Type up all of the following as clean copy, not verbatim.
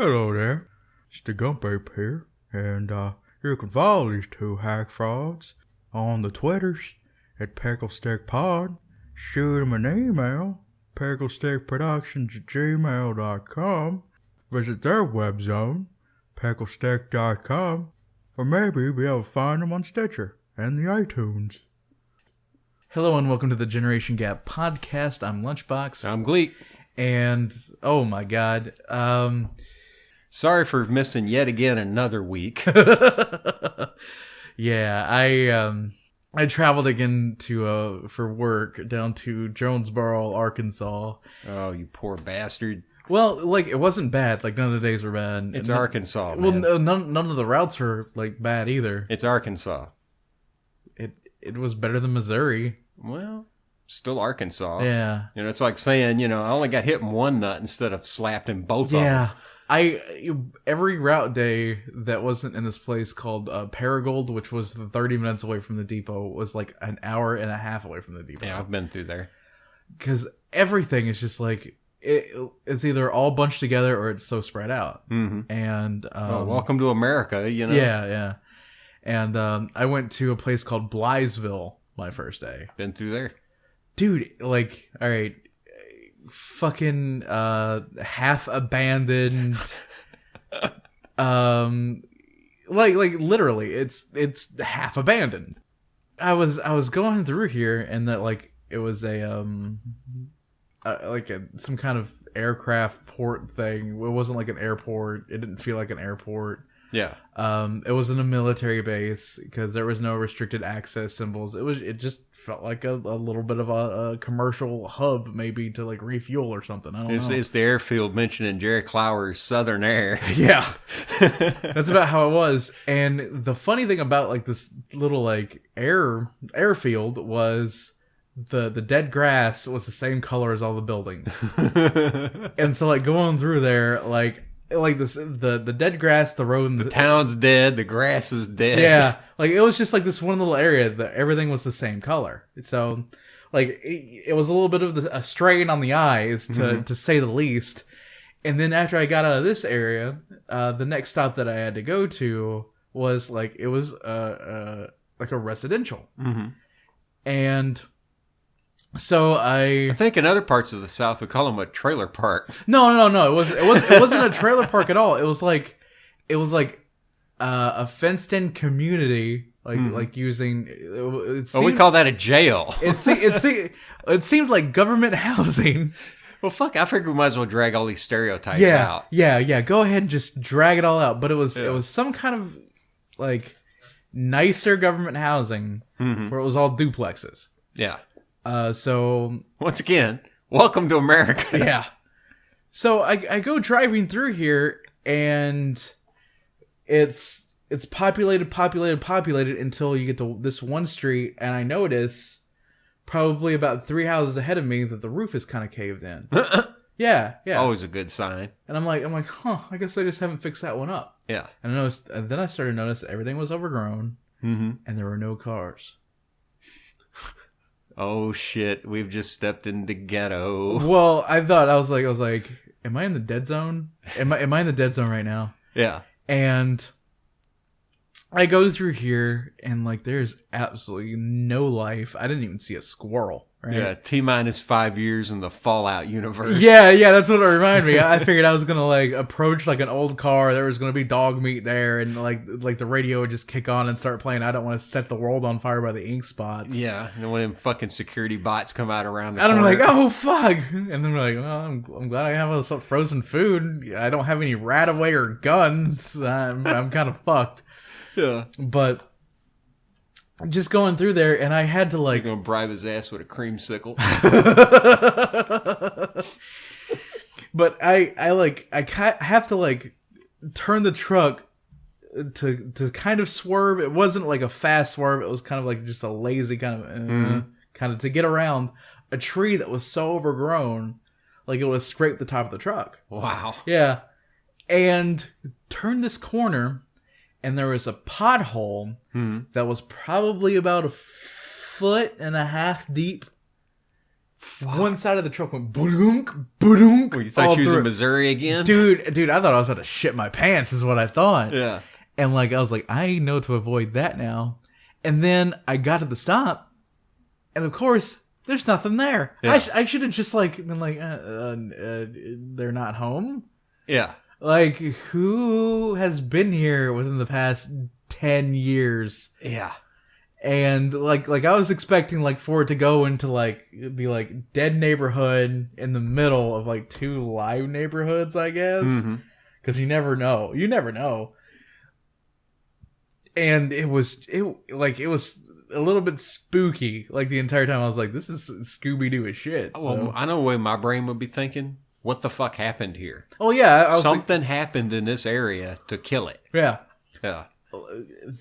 Hello there, it's the Gump Ape here, and you can follow these two hack frauds on the Twitters at Picklestick Pod. Shoot them an email, picklestickproductions@gmail.com. Visit their web zone, picklestick.com, or maybe be able to find them on Stitcher and the iTunes. Hello and welcome to the Generation Gap podcast. I'm Lunchbox. I'm Gleek. And, oh my god, Sorry for missing yet again another week. yeah, I traveled again for work down to Jonesboro, Arkansas. Oh, you poor bastard. Well, like, it wasn't bad. Like, none of the days were bad. It's Arkansas, man. Well, none of the routes were, like, bad either. It's Arkansas. It was better than Missouri. Well, still Arkansas. Yeah. You know, it's like saying, I only got hit in one nut instead of slapped in both of them. Yeah. Every route day that wasn't in this place called Paragould, which was 30 minutes away from the depot, was like an hour and a half away from the depot. Yeah, I've been through there. Because everything is just like, it's either all bunched together or it's so spread out. Mm-hmm. And welcome to America, Yeah. And I went to a place called Blitheville my first day. Been through there. Dude, like, all right, fucking half abandoned, like literally, it's half abandoned. I was going through here, and that like it was some kind of aircraft port thing. It wasn't like an airport. It didn't feel like an airport. Yeah. It wasn't a military base because there was no restricted access symbols. It just felt like a little bit of a commercial hub, maybe to like refuel or something. I don't know. It's the airfield mentioned in Jerry Clower's Southern Air. Yeah. That's about how it was. And the funny thing about like this little like airfield was the dead grass was the same color as all the buildings. And so like going through there, like this, the dead grass, the road, and the town's dead, the grass is dead. Yeah, like it was just like this one little area that everything was the same color. So, like it was a little bit of a strain on the eyes, to say the least. And then after I got out of this area, the next stop that I had to go to was like it was like a residential, and. So I think in other parts of the South we call them a trailer park. No. It wasn't a trailer park at all. It was like a fenced in community, like using. It seemed, we call that a jail. It seemed like government housing. Well, fuck! I figured we might as well drag all these stereotypes out. Yeah. Go ahead and just drag it all out. But it was some kind of like nicer government housing where it was all duplexes. Yeah. So once again, welcome to America. Yeah. So I go driving through here, and it's populated until you get to this one street, and I notice probably about 3 houses ahead of me that the roof is kind of caved in. Yeah. Always a good sign. And I'm like, I guess I just haven't fixed that one up. Yeah. And then I started to notice that everything was overgrown, and there were no cars. Oh shit, we've just stepped into ghetto. Well, I was like, am I in the dead zone? Am I in the dead zone right now? Yeah. And I go through here, and like there's absolutely no life. I didn't even see a squirrel. Right? Yeah, T-minus 5 years in the Fallout universe. Yeah, that's what it reminded me. I figured I was gonna like approach like an old car. There was gonna be dog meat there, and like the radio would just kick on and start playing. I don't want to set the world on fire by the ink spots. Yeah, and when them fucking security bots come out around the corner. And I'm like, oh fuck! And then we're like, well, I'm glad I have some frozen food. I don't have any rat-away or guns. I'm kind of fucked. Yeah, but. Just going through there, and I had to like... You're gonna bribe his ass with a creamsicle. But I have to like turn the truck to kind of swerve. It wasn't like a fast swerve. It was kind of like just a lazy kind of to get around a tree that was so overgrown, like it would have scraped the top of the truck. Wow. Yeah, and turn this corner. And there was a pothole that was probably about 1.5 feet deep. One side of the truck went boodunk, boodunk. Well, you thought you was in Missouri again? Dude, I thought I was about to shit my pants is what I thought. Yeah. And like I was like, I know to avoid that now. And then I got to the stop, and of course, there's nothing there. Yeah. I should have just like been like, they're not home. Yeah. Like, who has been here within the past 10 years? Yeah. And like I was expecting like for it to go into like be like dead neighborhood in the middle of like two live neighborhoods, I guess, because you never know. And it was a little bit spooky. Like the entire time, I was like, "This is Scooby-Doo as shit." Well, So. I know the way my brain would be thinking. What the fuck happened here? Oh yeah, I was something happened in this area to kill it. Yeah, Yeah.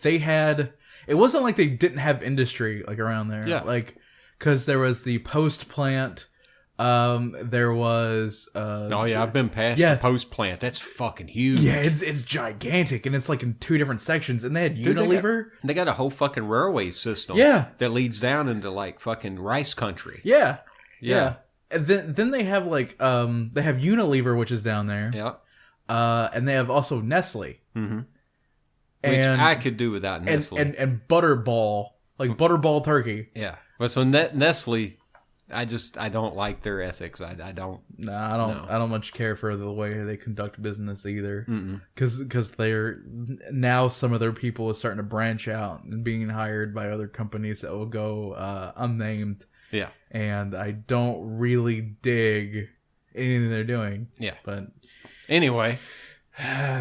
they had. It wasn't like they didn't have industry like around there. Yeah. Like because there was the post plant. There was. Oh yeah, I've been past the post plant. That's fucking huge. Yeah, it's gigantic, and it's like in two different sections. And they had Unilever. They got a whole fucking railway system. Yeah, that leads down into like fucking rice country. Yeah. And then they have like they have Unilever, which is down there. Yeah. And they have also Nestle. Mm-hmm. Which I could do without Nestle. And Butterball, like Butterball turkey. Yeah. Well, so Nestle, I don't like their ethics. I don't. I don't much care for the way they conduct business either. Because they're now some of their people are starting to branch out and being hired by other companies that will go unnamed. Yeah. And I don't really dig anything they're doing. Yeah. But anyway,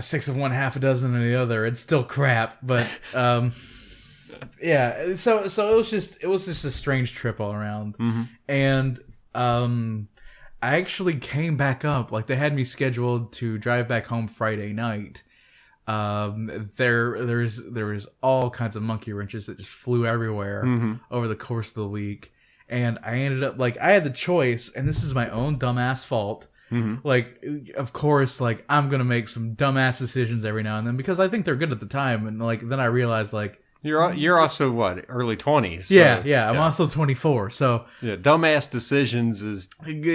6 of one, half a dozen of the other. It's still crap, but yeah. So it was just a strange trip all around. And I actually came back up. Like they had me scheduled to drive back home Friday night. There was all kinds of monkey wrenches that just flew everywhere over the course of the week. And I ended up, like, I had the choice, and this is my own dumbass fault. Like, of course, like, I'm going to make some dumbass decisions every now and then because I think they're good at the time. And, like, then I realized, like... You're also, what, early 20s? So, yeah. I'm also 24, so... Yeah, dumbass decisions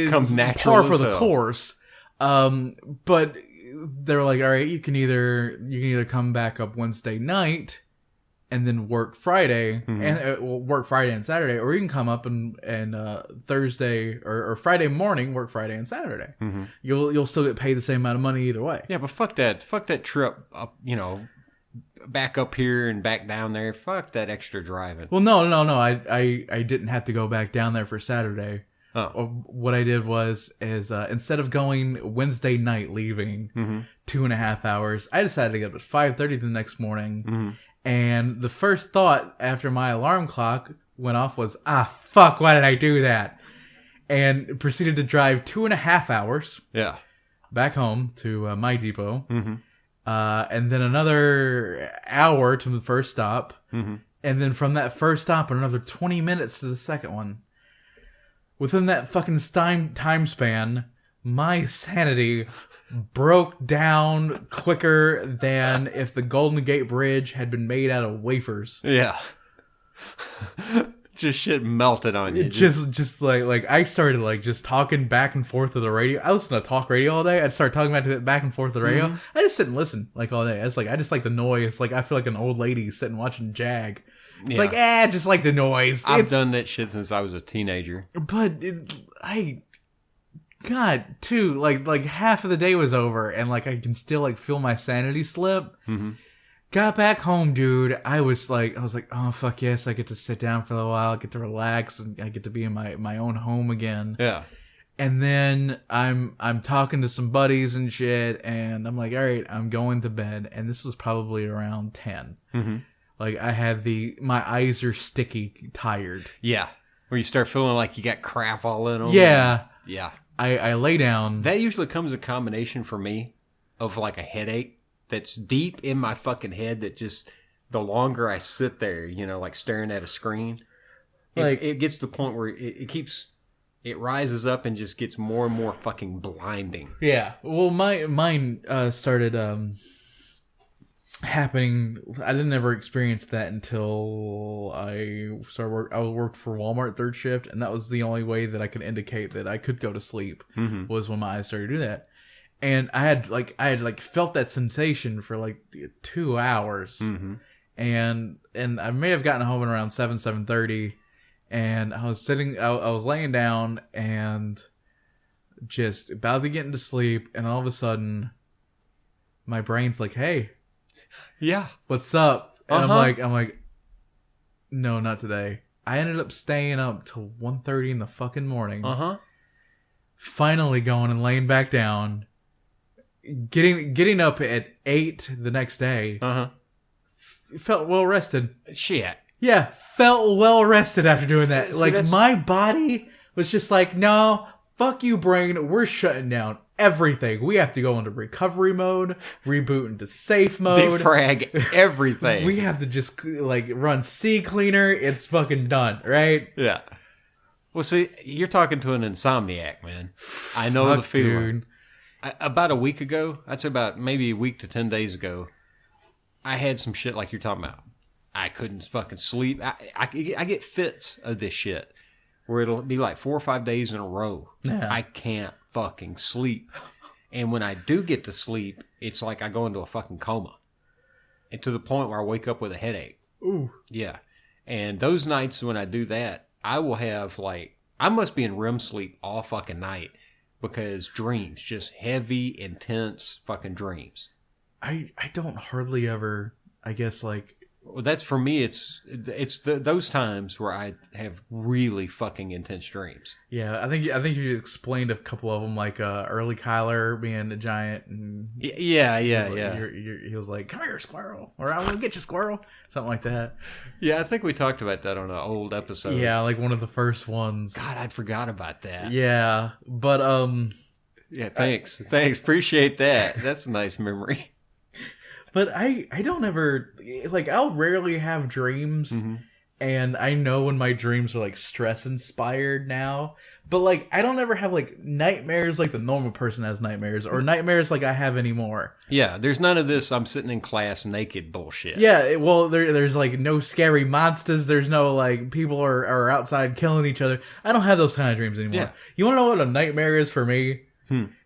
comes natural. Par for the course. But they were like, all right, you can either come back up Wednesday night... and then work Friday and work Friday and Saturday, or you can come up and Thursday or Friday morning work Friday and Saturday. You'll still get paid the same amount of money either way. Yeah, but fuck that trip up, back up here and back down there. Fuck that extra driving. Well, no. I didn't have to go back down there for Saturday. Oh. What I did was instead of going Wednesday night, leaving 2.5 hours, I decided to get up at 5:30 the next morning. And the first thought after my alarm clock went off was, fuck, why did I do that? And proceeded to drive 2.5 hours back home to my depot. And then another hour to the first stop. And then from that first stop, another 20 minutes to the second one. Within that fucking time span, my sanity broke down quicker than if the Golden Gate Bridge had been made out of wafers. Yeah. Just shit melted on you. Just like I started like just talking back and forth to the radio. I listen to talk radio all day. I'd start talking back and forth to the radio. I just sit and listen like all day. I just like the noise. Like I feel like an old lady sitting watching Jag. It's like just like the noise. I've done that shit since I was a teenager. But God, too, like half of the day was over, and like I can still like feel my sanity slip. Got back home, dude. I was like, oh fuck yes, I get to sit down for a while, I get to relax, and I get to be in my own home again. Yeah. And then I'm talking to some buddies and shit, and I'm like, all right, I'm going to bed. And this was probably around 10. Like I had my eyes are sticky, tired. Yeah. Where you start feeling like you got crap all in them. Yeah. Yeah. I lay down. That usually comes a combination for me of like a headache that's deep in my fucking head that just, the longer I sit there, like staring at a screen, it gets to the point where it rises up and just gets more and more fucking blinding. Yeah. Well, mine started, happening. I didn't ever experience that until I worked for Walmart third shift, and that was the only way that I could indicate that I could go to sleep was when my eyes started to do that. And I had felt that sensation for like 2 hours, and I may have gotten home at around 7:30, and I was I was laying down and just about to get into sleep, and all of a sudden, my brain's like, "Hey, yeah, what's up?" And I'm like, no, not today. I ended up staying up till 1:30 in the fucking morning. Finally going and laying back down. Getting up at 8 the next day. Felt well rested. Shit. Yeah, felt well rested after doing that. My body was just like, no, fuck you, brain. We're shutting down everything. We have to go into recovery mode, reboot into safe mode, defrag everything. We have to just run C cleaner. It's fucking done, right? Yeah. Well, see, you're talking to an insomniac, man. I know the feeling. Dude. About a week ago, I'd say about maybe a week to 10 days ago, I had some shit like you're talking about. I couldn't fucking sleep. I get fits of this shit where it'll be like 4 or 5 days in a row. Yeah. I can't fucking sleep. And when I do get to sleep, it's like I go into a fucking coma. And to the point where I wake up with a headache. Ooh. Yeah. And those nights when I do that, I will have I must be in REM sleep all fucking night. Because dreams, just heavy, intense fucking dreams. I don't hardly ever, I guess, Well, that's for me. It's those times where I have really fucking intense dreams. Yeah, I think you explained a couple of them, like early Kyler being a giant. And yeah. He was like, "Come here, squirrel," or "I will get you, squirrel," something like that. Yeah, I think we talked about that on an old episode. Yeah, like one of the first ones. God, I'd forgot about that. Yeah, but yeah, thanks, appreciate that. That's a nice memory. But I don't ever, I'll rarely have dreams, and I know when my dreams are, stress-inspired now, but, I don't ever have, nightmares like the normal person has nightmares, or nightmares like I have anymore. Yeah, there's none of this I'm sitting in class naked bullshit. Yeah, there's, no scary monsters, there's no, people are outside killing each other. I don't have those kind of dreams anymore. Yeah. You want to know what a nightmare is for me?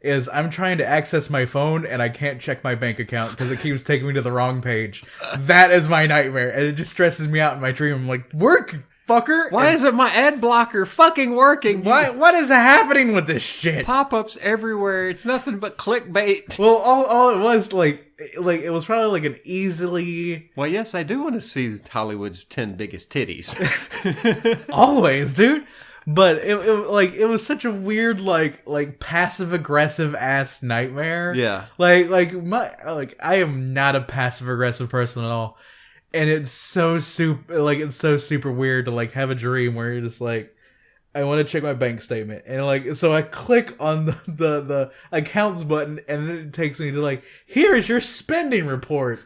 Is I'm trying to access my phone and I can't check my bank account because it keeps taking me to the wrong page. That is my nightmare, and it just stresses me out in my dream. I'm like, work, fucker! Why isn't my ad blocker fucking working? What is happening with this shit? Pop-ups everywhere. It's nothing but clickbait. Well, all it was it was probably an easily. Well, yes, I do want to see Hollywood's 10 biggest titties. Always, dude. But it was such a weird passive aggressive ass nightmare. Yeah. I am not a passive aggressive person at all, and it's so super weird to have a dream where you're just I want to check my bank statement, and so I click on the accounts button, and then it takes me to here is your spending report.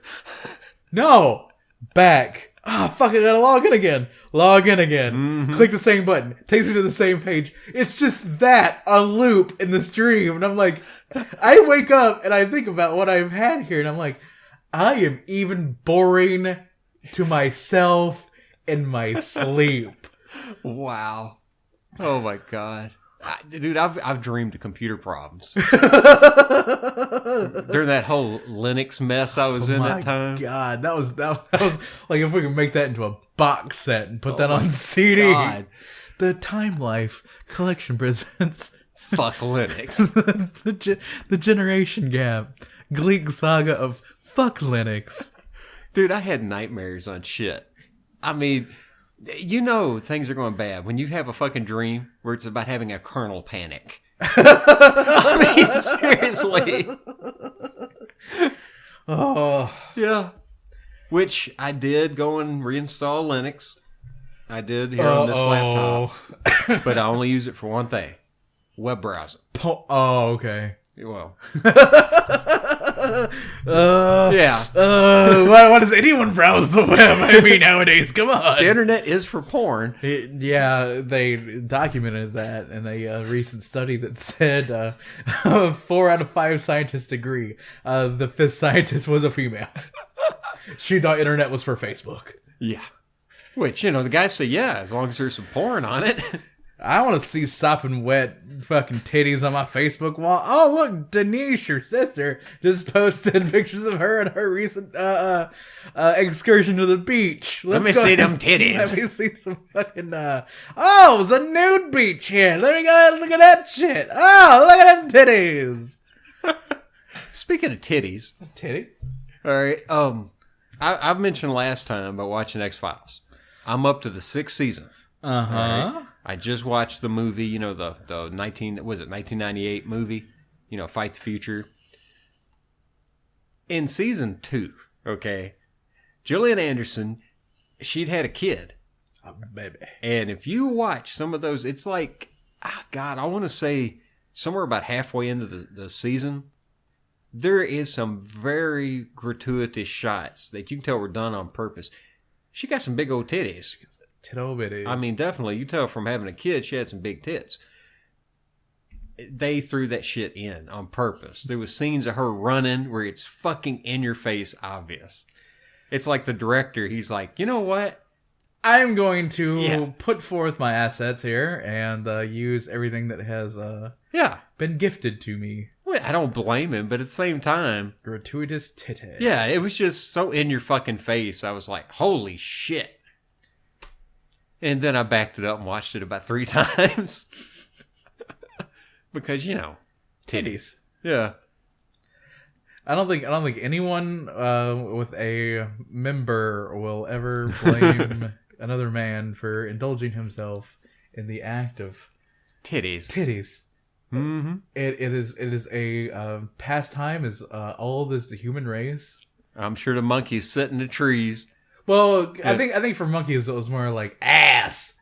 No, back. Fuck, I gotta log in again. Mm-hmm. Click the same button. Takes me to the same page. It's just that on loop in this dream. And I'm I wake up and I think about what I've had here. And I'm I am even boring to myself in my sleep. Wow. Oh my God. Dude, I've dreamed of computer problems. During that whole Linux mess I was in that time. God, that was if we could make that into a box set and put that on CD. God. The Time Life Collection presents Fuck Linux. the generation gap. Gleek saga of Fuck Linux. Dude, I had nightmares on shit. I mean, things are going bad when you have a fucking dream where it's about having a kernel panic. I mean, seriously. Oh. Yeah. Which I did go and reinstall Linux. I did here on this laptop. But I only use it for one thing. Web browser. Oh, okay. Well. Yeah. Why does anyone browse the web? I mean, nowadays, come on. The internet is for porn. Yeah, they documented that in a recent study that said 4 out of 5 scientists agree. The 5th scientist was a female. She thought internet was for Facebook. Yeah. Which, the guys say, yeah, as long as there's some porn on it. I want to see sopping wet fucking titties on my Facebook wall. Oh, look, Denise, your sister, just posted pictures of her and her recent excursion to the beach. Let me see them titties. Let me see some fucking, oh, it's a nude beach here. Let me go ahead and look at that shit. Oh, look at them titties. Speaking of titties. Titty? All right. I mentioned last time about watching X-Files. I'm up to the 6th season. Uh-huh. Right? I just watched the movie, the 1998 movie, Fight the Future. In season 2, okay, Gillian Anderson, she'd had a kid. Oh, baby. And if you watch some of those, it's like, God, I want to say somewhere about halfway into the season, there is some very gratuitous shots that you can tell were done on purpose. She got some big old titties. Tittle bitties. I mean, definitely. You tell from having a kid, she had some big tits. They threw that shit in on purpose. There was scenes of her running where it's fucking in your face obvious. It's like the director, he's like, you know what? I'm going to put forth my assets here and use everything that has been gifted to me. Well, I don't blame him, but at the same time... Gratuitous titty. Yeah, it was just so in your fucking face. I was like, holy shit. And then I backed it up and watched it about 3 times. Because, titties. Yeah. I don't think anyone with a member will ever blame another man for indulging himself in the act of titties. Mm-hmm. It is a pastime. Is all this the human race? I'm sure the monkeys sit in the trees. Well, yeah. I think for monkeys it was more like ass.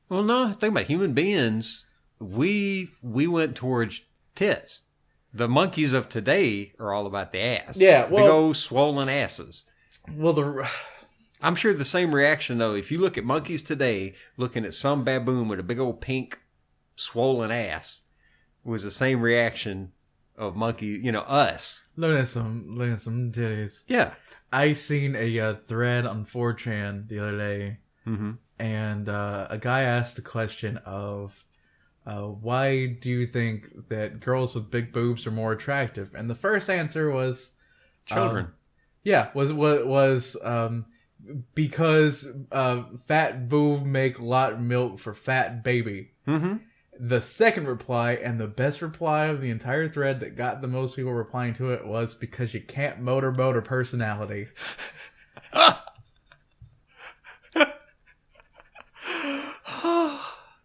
Well, no, think about human beings. We went towards tits. The monkeys of today are all about the ass. Yeah, well, big old swollen asses. Well, I'm sure the same reaction though. If you look at monkeys today, looking at some baboon with a big old pink swollen ass, was the same reaction of monkey. Us. Look at some titties. Yeah. I seen a thread on 4chan the other day, and a guy asked the question of, why do you think that girls with big boobs are more attractive? And the first answer was children. Was because fat boob make lot milk for fat baby. Mm-hmm. The second reply, and the best reply of the entire thread that got the most people replying to it, was because you can't motorboat her personality.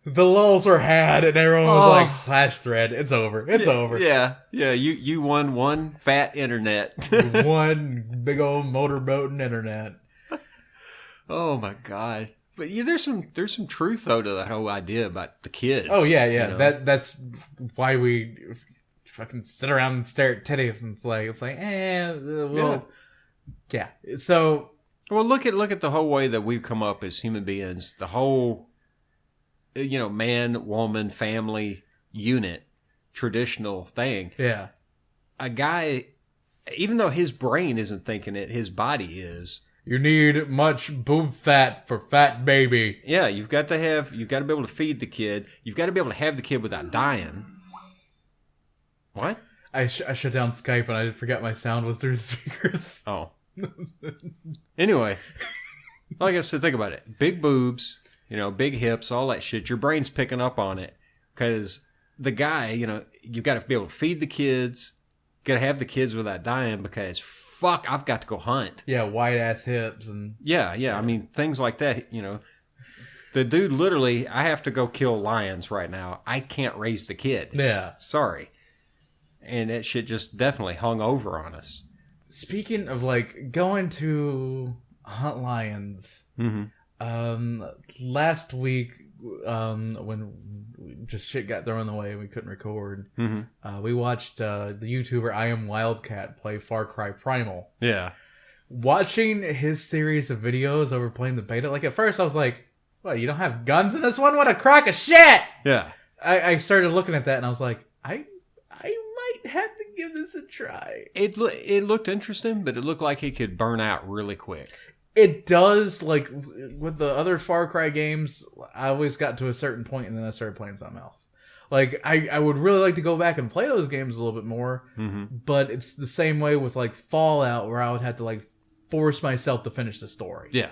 The lulls were had, and everyone was like, slash thread, it's over. It's over. Yeah. You won one fat internet. One big old motorboating internet. Oh my God. But there's some truth though to that whole idea about the kids. Oh yeah. That's why we fucking sit around and stare at titties, and it's like yeah. So look at the whole way that we've come up as human beings. The whole man, woman, family unit, traditional thing. Yeah. A guy, even though his brain isn't thinking it, his body is. You need much boob fat for fat baby. Yeah, you've got to be able to feed the kid. You've got to be able to have the kid without dying. What? I shut down Skype and I forgot my sound was through the speakers. Oh. Anyway, like I said, think about it. Big boobs, big hips, all that shit. Your brain's picking up on it because the guy, you've got to be able to feed the kids. Got to have the kids without dying because fuck, I've got to go hunt. Yeah, wide ass hips and yeah. I mean, things like that. The dude literally, I have to go kill lions right now. I can't raise the kid. Yeah, sorry. And that shit just definitely hung over on us. Speaking of going to hunt lions, last week when just shit got thrown away and we couldn't record, we watched the YouTuber I Am Wildcat play Far Cry Primal. Yeah. Watching his series of videos over playing the beta, at first I was like, what, you don't have guns in this one? What a crock of shit! Yeah. I started looking at that and I was like, I might have to give this a try. It looked interesting, but it looked like it could burn out really quick. It does, like, with the other Far Cry games, I always got to a certain point and then I started playing something else. Like, I would really like to go back and play those games a little bit more, but it's the same way with, like, Fallout, where I would have to, like, force myself to finish the story. Yeah.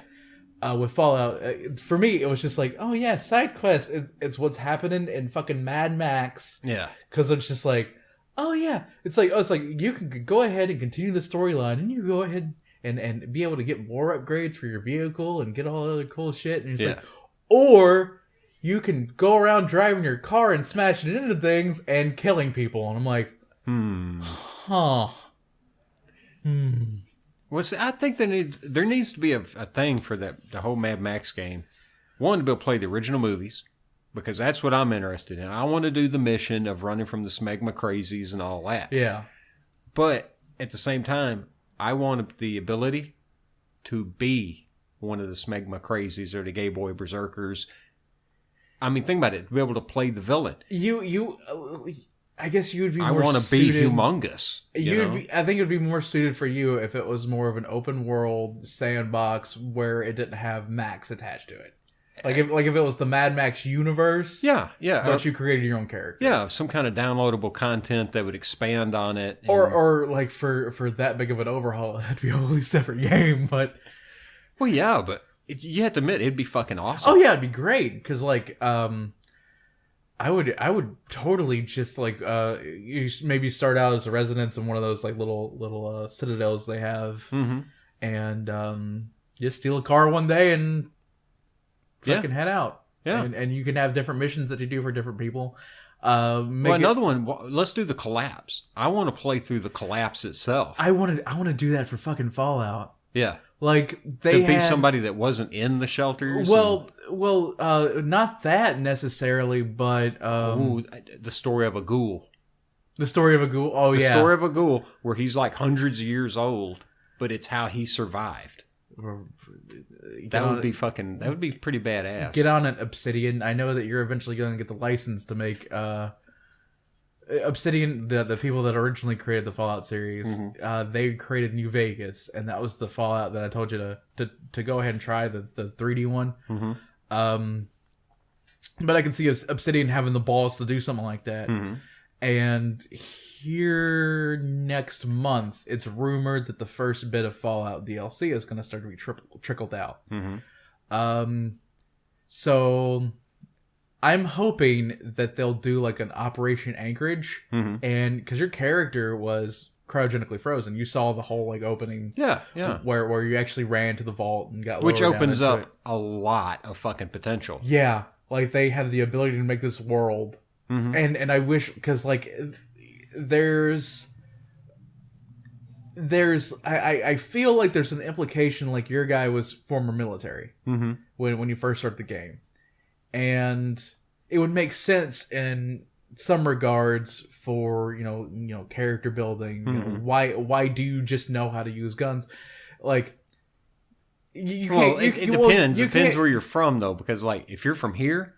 With Fallout, for me, it was just like, oh yeah, side quests. It's what's happening in fucking Mad Max. Yeah. Because it's just like, oh yeah, it's like you can go ahead and continue the storyline, and you go ahead and be able to get more upgrades for your vehicle and get all the other cool shit. And it's like, or you can go around driving your car and smashing into things and killing people. And I'm like, Well, see, I think there needs to be a thing for the whole Mad Max game. One, to be able to play the original movies, because that's what I'm interested in. I want to do the mission of running from the smegma crazies and all that. Yeah. But at the same time, I want the ability to be one of the smegma crazies or the gay boy berserkers. I mean, think about it. To be able to play the villain. I guess you would be. I want to be humongous. I think it would be more suited for you if it was more of an open world sandbox where it didn't have Max attached to it. Like if it was the Mad Max universe. Yeah. But you created your own character. Yeah, some kind of downloadable content that would expand on it. Or like for that big of an overhaul, it'd be a wholly separate game. But well, yeah, but you have to admit it'd be fucking awesome. Oh yeah, it'd be great because like I would totally just like you maybe start out as a resident in one of those like little citadels they have, and just steal a car one day and fucking head out. Yeah, and you can have different missions that you do for different people. Another one. Let's do the collapse. I want to play through the collapse itself. I want to do that for fucking Fallout. Yeah. Like they be somebody that wasn't in the shelters. Well, not that necessarily, but the story of a ghoul. The story of a ghoul. Oh, the story of a ghoul, where he's like hundreds of years old, but it's how he survived. That would be pretty badass. Get on it, Obsidian. I know that you're eventually going to get the license to make Obsidian, the people that originally created the Fallout series, they created New Vegas, and that was the Fallout that I told you to go ahead and try, the 3D one. But I can see Obsidian having the balls to do something like that. And here next month, it's rumored that the first bit of Fallout DLC is going to start to be trickled out. So I'm hoping that they'll do like an Operation Anchorage, and because your character was cryogenically frozen, you saw the whole like opening, where you actually ran to the vault and got which opens up a lot of fucking potential. Yeah, like they have the ability to make this world, and I wish because like I feel like there's an implication like your guy was former military when you first start the game. And it would make sense in some regards for you know character building. You know, why do you just know how to use guns? Like you can't. It depends. It depends where you're from though, because like if you're from here,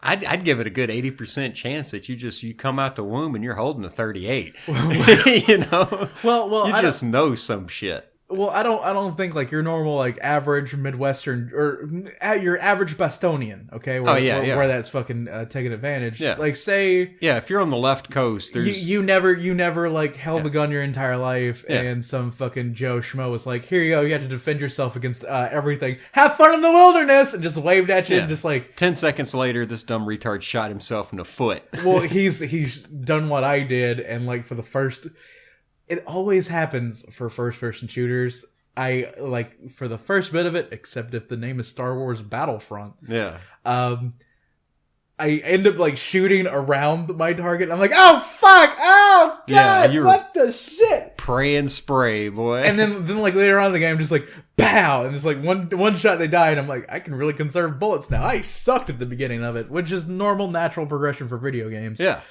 I'd give it a good 80% chance that you come out the womb and you're holding a 38. You know. Well, you just know some shit. Well, I don't think like your normal like average Midwestern or your average Bostonian, okay? Where that's fucking taking advantage. Yeah. Like say if you're on the left coast, there's you never like held a gun your entire life, and some fucking Joe Schmo was like, here you go, you have to defend yourself against everything. Have fun in the wilderness, and just waved at you, and just like 10 seconds later, this dumb retard shot himself in the foot. Well, he's done what I did, and like for the first. It always happens for first-person shooters. I like for the first bit of it, except if the name is Star Wars Battlefront. Yeah. I end up like shooting around my target. And I'm like, oh fuck! Oh god! What the shit? Pray and spray, boy. And then like later on in the game, I'm just like pow, and it's like one shot they die, and I'm like, I can really conserve bullets now. I sucked at the beginning of it, which is normal, natural progression for video games. Yeah.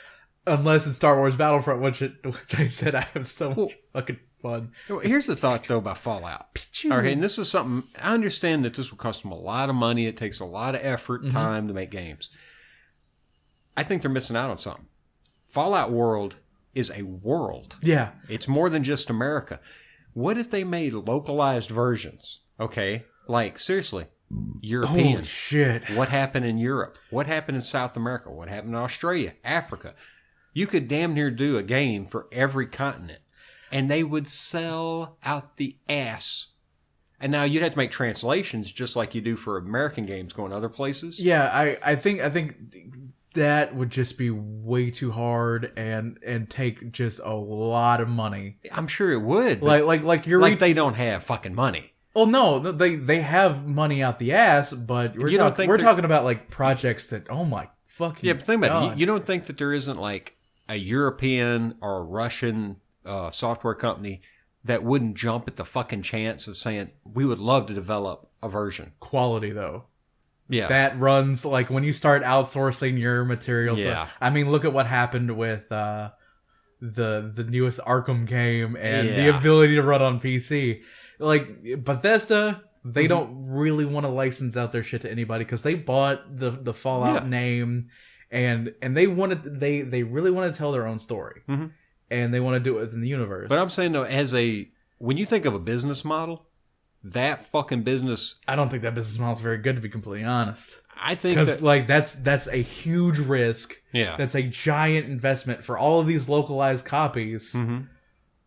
Unless it's Star Wars Battlefront, which I said I have so much fucking fun. Here's the thought, though, about Fallout. Okay, and this is something... I understand that this will cost them a lot of money. It takes a lot of effort and time to make games. I think they're missing out on something. Fallout World is a world. Yeah. It's more than just America. What if they made localized versions? Okay, like seriously, European. Holy shit. What happened in Europe? What happened in South America? What happened in Australia, Africa? You could damn near do a game for every continent, and they would sell out the ass. And now you'd have to make translations just like you do for American games going other places. Yeah, I think that would just be way too hard and take just a lot of money. I'm sure it would. Like you're like they don't have fucking money. Oh no, they have money out the ass, but we're talking about like projects that my fucking but think about God. it. You don't think that there isn't like a European or a Russian software company that wouldn't jump at the fucking chance of saying we would love to develop a version. Quality though. Yeah. That runs like when you start outsourcing your material Yeah. I mean, look at what happened with the newest Arkham game and the ability to run on PC. Like Bethesda, they don't really want to license out their shit to anybody because they bought the Fallout name and they really want to tell their own story. Mm-hmm. And they want to do it within the universe. But I'm saying though, when you think of a business model, that fucking business, I don't think that business model is very good, to be completely honest. I think because like that's a huge risk. Yeah, that's a giant investment for all of these localized copies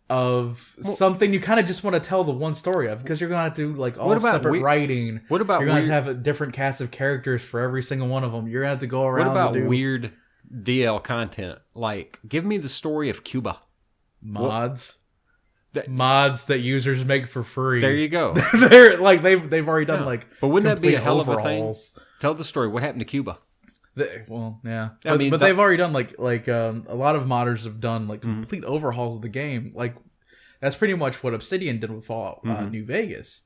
of something you kind of just want to tell the one story of, because you're gonna have to do like all separate writing. What about you're gonna have a different cast of characters for every single one of them? You're gonna have to go around. What about weird DL content? Like, give me the story of Cuba. Mods that users make for free. There you go. They're like they've already done like. But wouldn't that be a hell overhauls. of a thing? Tell the story. What happened to Cuba? Well, yeah. But they've already done like a lot of modders have done like complete overhauls of the game. Like that's pretty much what Obsidian did with Fallout New Vegas.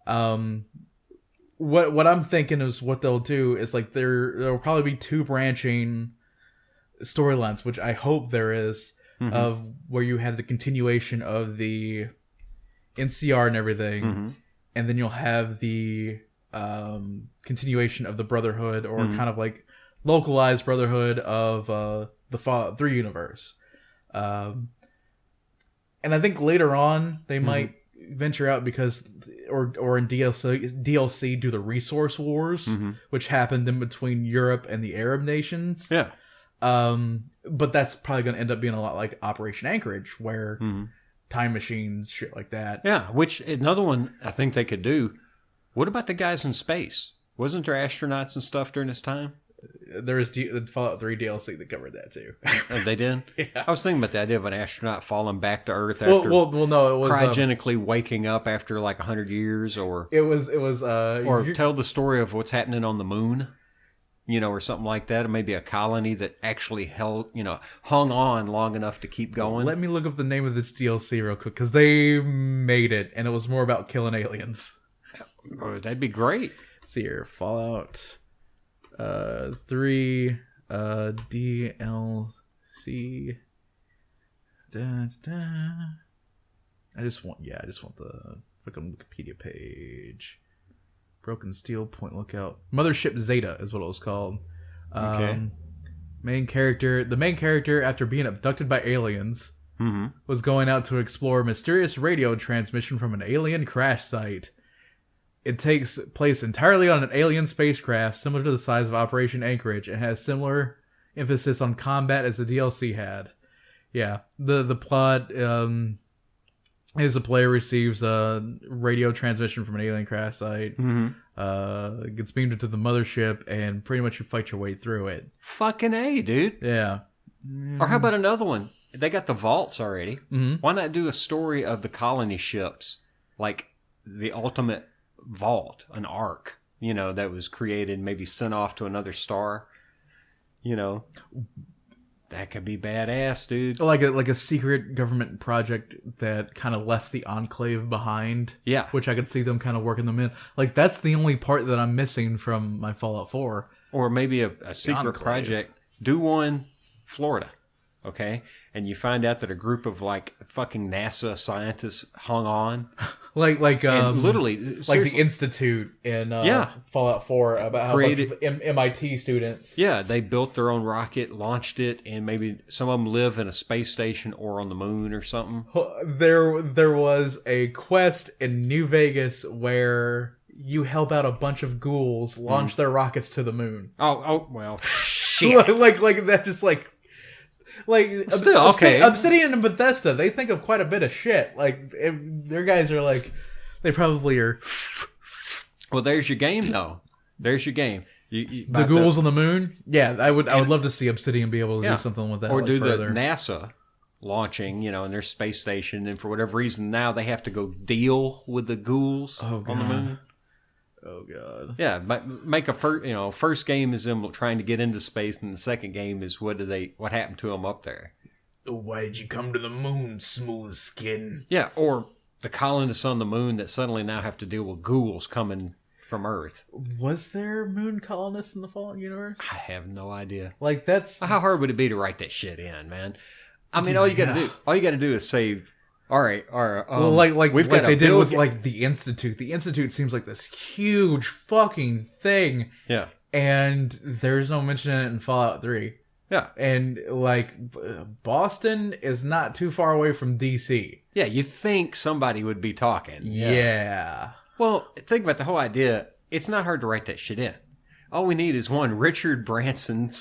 What I'm thinking is what they'll do is like there'll probably be two branching storylines, which I hope there is, of where you have the continuation of the NCR and everything, and then you'll have the continuation of the Brotherhood, or kind of like localized Brotherhood of the Fallout 3 universe. And I think later on they might venture out because or in DLC do the resource wars, which happened in between Europe and the Arab nations. Yeah. But that's probably going to end up being a lot like Operation Anchorage, where time machines, shit like that. Yeah, which another one I think they could do. What about the guys in space? Wasn't there astronauts and stuff during this time? There was the Fallout 3 DLC that covered that too. They did? Yeah. I was thinking about the idea of an astronaut falling back to Earth after no, it was cryogenically waking up after like 100 years, or tell the story of what's happening on the moon, or something like that, or maybe a colony that actually hung on long enough to keep going. Let me look up the name of this DLC real quick, because they made it, and it was more about killing aliens. Oh, that'd be great. Let's see here, Fallout 3 DLC. I just want the fucking Wikipedia page. Broken Steel, Point Lookout, Mothership Zeta is what it was called. Okay. The main character, after being abducted by aliens, was going out to explore a mysterious radio transmission from an alien crash site. It takes place entirely on an alien spacecraft, similar to the size of Operation Anchorage, and has similar emphasis on combat as the DLC had. Yeah, the plot is the player receives a radio transmission from an alien crash site, gets beamed into the mothership, and pretty much you fight your way through it. Fucking A, dude. Yeah. Or how about another one? They got the vaults already. Why not do a story of the colony ships, like the ultimate vault, an ark, that was created, maybe sent off to another star. That could be badass, dude. Like a secret government project that kind of left the Enclave behind. Yeah. Which I could see them kind of working them in. Like, that's the only part that I'm missing from my Fallout 4. Or maybe a secret project. Do one Florida, okay? And you find out that a group of, like, fucking NASA scientists hung on And literally, like seriously, the Institute in Yeah. Fallout 4 about how Created- a bunch of MIT students. yeah, they built their own rocket, launched it, and maybe some of them live in a space station or on the moon or something. There was a quest in New Vegas where you help out a bunch of ghouls launch their rockets to the moon. Oh, well, shit. like that just like Still, okay. Obsidian and Bethesda, they think of quite a bit of shit. Like their guys are like, they probably are. Well, there's your game, though. There's your game. The ghouls on the moon. Yeah, I would love to see Obsidian be able to do something with that. Or like, do further. the NASA launching, in their space station, and for whatever reason now they have to go deal with the ghouls on the moon. Oh god. Yeah, make a first game is them trying to get into space, and the second game is what happened to them up there. Why did you come to the moon, smooth skin? Yeah, or the colonists on the moon that suddenly now have to deal with ghouls coming from Earth. Was there moon colonists in the Fallout universe? I have no idea. Like that's How hard would it be to write that shit in, man? I mean, all you got to do is say, all right. Well, like we've got they did with like the Institute. The Institute seems like this huge fucking thing. Yeah. And there's no mention in it in Fallout 3. Yeah. And like Boston is not too far away from DC. Yeah, you think somebody would be talking. Yeah. Well, think about the whole idea. It's not hard to write that shit in. All we need is one Richard Branson /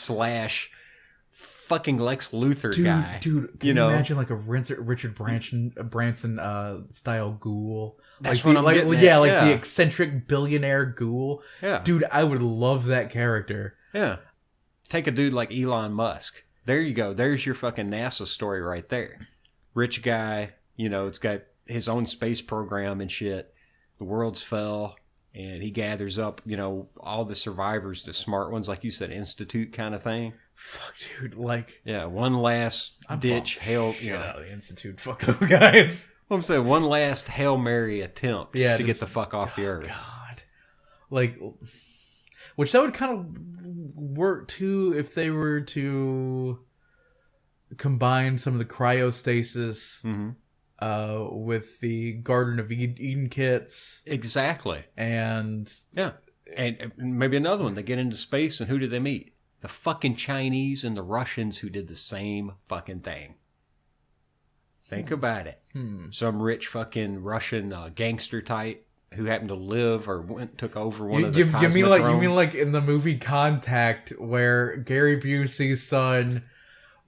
fucking Lex Luthor guy. Dude, can you imagine like a Richard Branson style ghoul? That's like what I'm getting at. the eccentric billionaire ghoul. Yeah. Dude, I would love that character. Yeah. Take a dude like Elon Musk. There you go. There's your fucking NASA story right there. Rich guy, it's got his own space program and shit. The world's fell, and he gathers up, all the survivors, the smart ones, like you said, Institute kind of thing. Fuck, dude, like... Yeah, one last ditch Hail... out of the Institute. Fuck those guys. I'm saying one last Hail Mary attempt to get the fuck off the Earth. God. Like... Which that would kind of work, too, if they were to combine some of the cryostasis with the Garden of Eden kits. Exactly. And... Yeah. And maybe another one. They get into space, and who do they meet? The fucking Chinese and the Russians who did the same fucking thing. Think about it. Some rich fucking Russian gangster type who happened to live or took over one of the cosmic you thrones. mean like in the movie Contact, where Gary Busey's son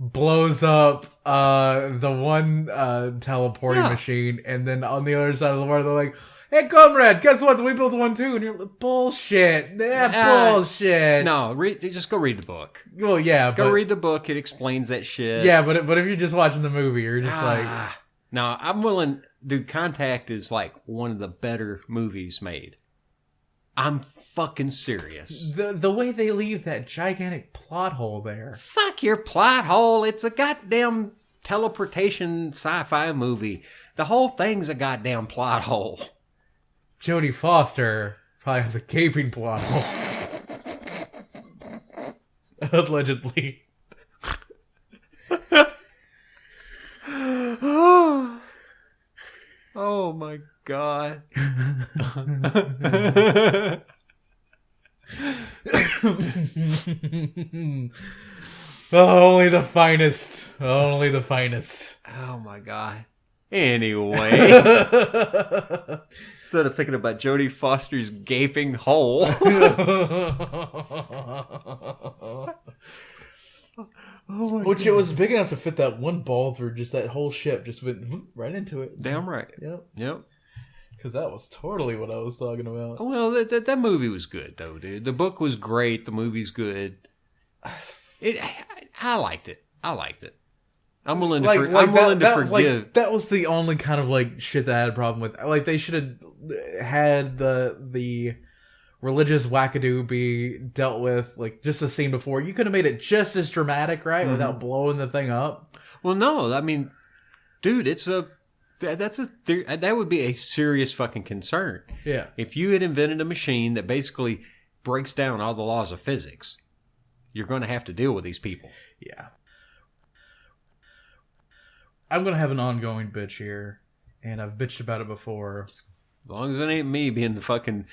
blows up the one teleporting machine, and then on the other side of the world they're like, "Hey, comrade, guess what? We built one too." And you're like, "Bullshit. Bullshit." No, just go read the book. Well, yeah. Go read the book. It explains that shit. Yeah, but if you're just watching the movie, you're just like... No, I'm willing... Dude, Contact is like one of the better movies made. I'm fucking serious. The way they leave that gigantic plot hole there. Fuck your plot hole. It's a goddamn teleportation sci-fi movie. The whole thing's a goddamn plot hole. Jodie Foster probably has a gaping plot hole. Allegedly. Oh my god. Only the finest. Only the finest. Oh my god. Anyway, instead of thinking about Jodie Foster's gaping hole. Which it was big enough to fit that one ball through just that whole ship. Just went right into it. Damn right. Yep. Because that was totally what I was talking about. Well, that movie was good, though, dude. The book was great. The movie's good. I liked it. I'm willing to forgive. Like, that was the only kind of like shit that I had a problem with. Like, they should have had the religious wackadoo be dealt with like just a scene before. You could have made it just as dramatic, right, without blowing the thing up. Well, no, I mean, dude, that would be a serious fucking concern. Yeah, if you had invented a machine that basically breaks down all the laws of physics, you're going to have to deal with these people. Yeah. I'm going to have an ongoing bitch here, and I've bitched about it before. As long as it ain't me being the fucking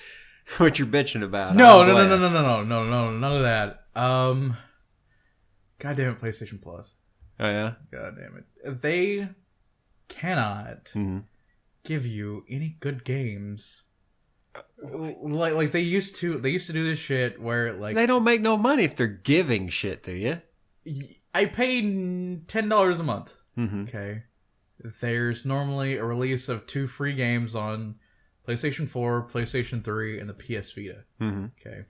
what you're bitching about. No, none of that. God damn it, PlayStation Plus. Oh yeah. God damn it. They cannot give you any good games. Like they used to do this shit where like they don't make no money if they're giving shit to you. I pay $10 a month. Okay. There's normally a release of 2 free games on PlayStation 4, PlayStation 3, and the PS Vita. Okay.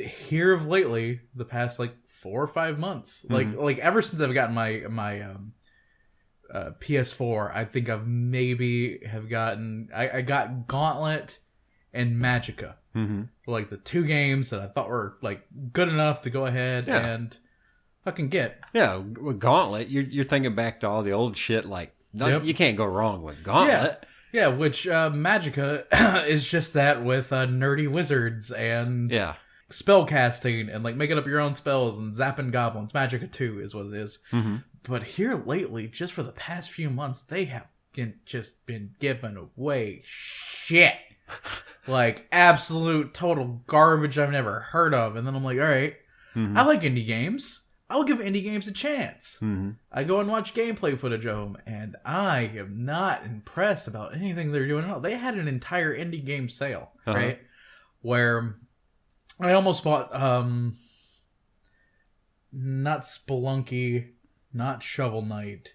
Here of lately, the past like 4 or 5 months, like ever since I've gotten my PS4, I think I've maybe have gotten I got Gauntlet and Magicka, like the 2 games that I thought were like good enough to go ahead and fucking get. Yeah, with Gauntlet, you're thinking back to all the old shit. Like, you can't go wrong with Gauntlet. Yeah, which Magicka is just that with nerdy wizards and spell casting and like making up your own spells and zapping goblins. Magicka 2 is what it is. But here lately, just for the past few months, they have just been giving away shit. Like absolute total garbage I've never heard of. And then I'm like, all right, I like indie games. I'll give indie games a chance. I go and watch gameplay footage of them, and I am not impressed about anything they're doing at all. They had an entire indie game sale, right? Where I almost bought, not Spelunky, not Shovel Knight,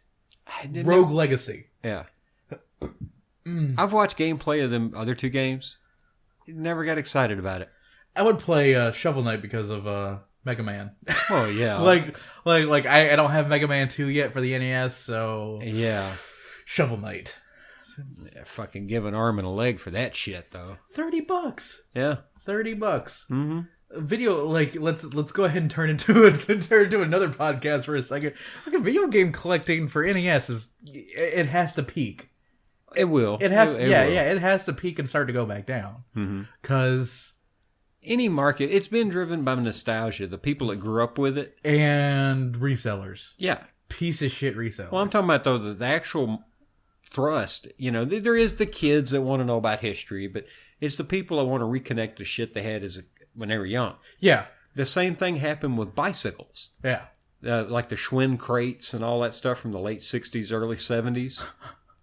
Rogue Legacy. Yeah. I've watched gameplay of them other 2 games. Never got excited about it. I would play Shovel Knight because of Mega Man. Oh yeah. like I don't have Mega Man 2 yet for the NES, so yeah. Shovel Knight. Yeah, fucking give an arm and a leg for that shit though. $30. Yeah. $30. Video, like let's go ahead and turn into another podcast for a second. Fucking video game collecting for NES it has to peak. It will. It has. It has to peak and start to go back down. Because any market, it's been driven by nostalgia. The people that grew up with it and resellers. Yeah, piece of shit resellers. Well, I'm talking about though the actual thrust. You know, there is the kids that want to know about history, but it's the people that want to reconnect to shit they had when they were young. Yeah, the same thing happened with bicycles. Yeah, like the Schwinn crates and all that stuff from the late '60s, early '70s.